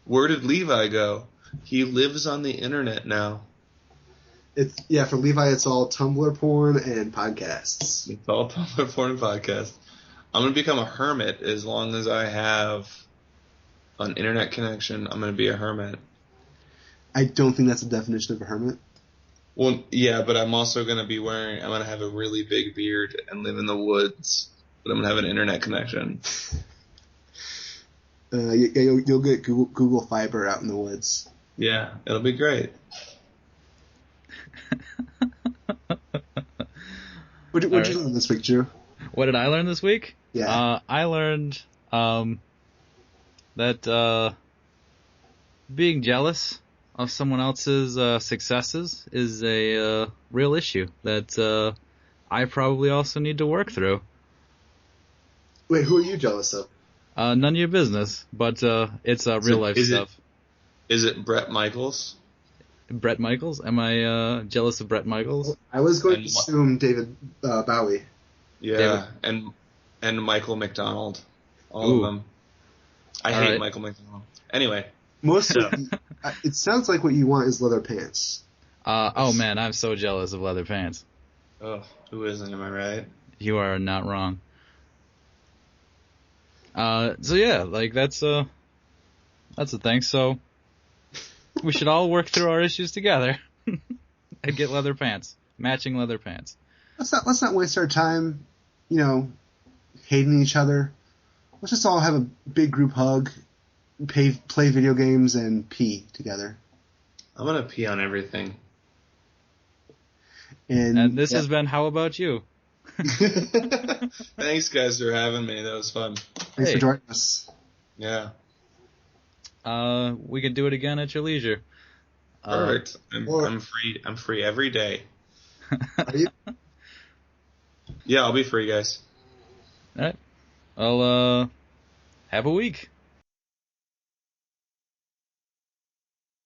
where did Levi go? He lives on the internet now. For Levi, it's all Tumblr porn and podcasts. It's all Tumblr porn and podcasts. I'm going to become a hermit as long as I have an internet connection. I'm going to be a hermit. I don't think that's the definition of a hermit. Well, yeah, but I'm also going to I'm going to have a really big beard and live in the woods, but I'm going to have an internet connection. You'll get Google Fiber out in the woods. Yeah, it'll be great. What did you learn this week, Drew? What did I learn this week? Yeah. I learned that being jealous of someone else's successes is a real issue that I probably also need to work through. Wait, who are you jealous of? None of your business, but it's real life stuff. Is it Bret Michaels? Bret Michaels? Am I jealous of Bret Michaels? I was going to assume David Bowie. Yeah, David. and Michael McDonald. All of them. I hate Michael McDonald. Anyway. It sounds like what you want is leather pants. Oh man, I'm so jealous of leather pants. Oh, who isn't? Am I right? You are not wrong. So yeah, like that's the thing. So we should all work through our issues together and get leather pants, matching leather pants. Let's not waste our time, hating each other. Let's just all have a big group hug, play video games, and pee together. I'm gonna pee on everything. And this has been How About You? Thanks, guys, for having me. That was fun. Thanks for joining us. Yeah. We can do it again at your leisure. Perfect. I'm free. I'm free every day. Are you? Yeah, I'll be free, guys. All right. Well, have a week.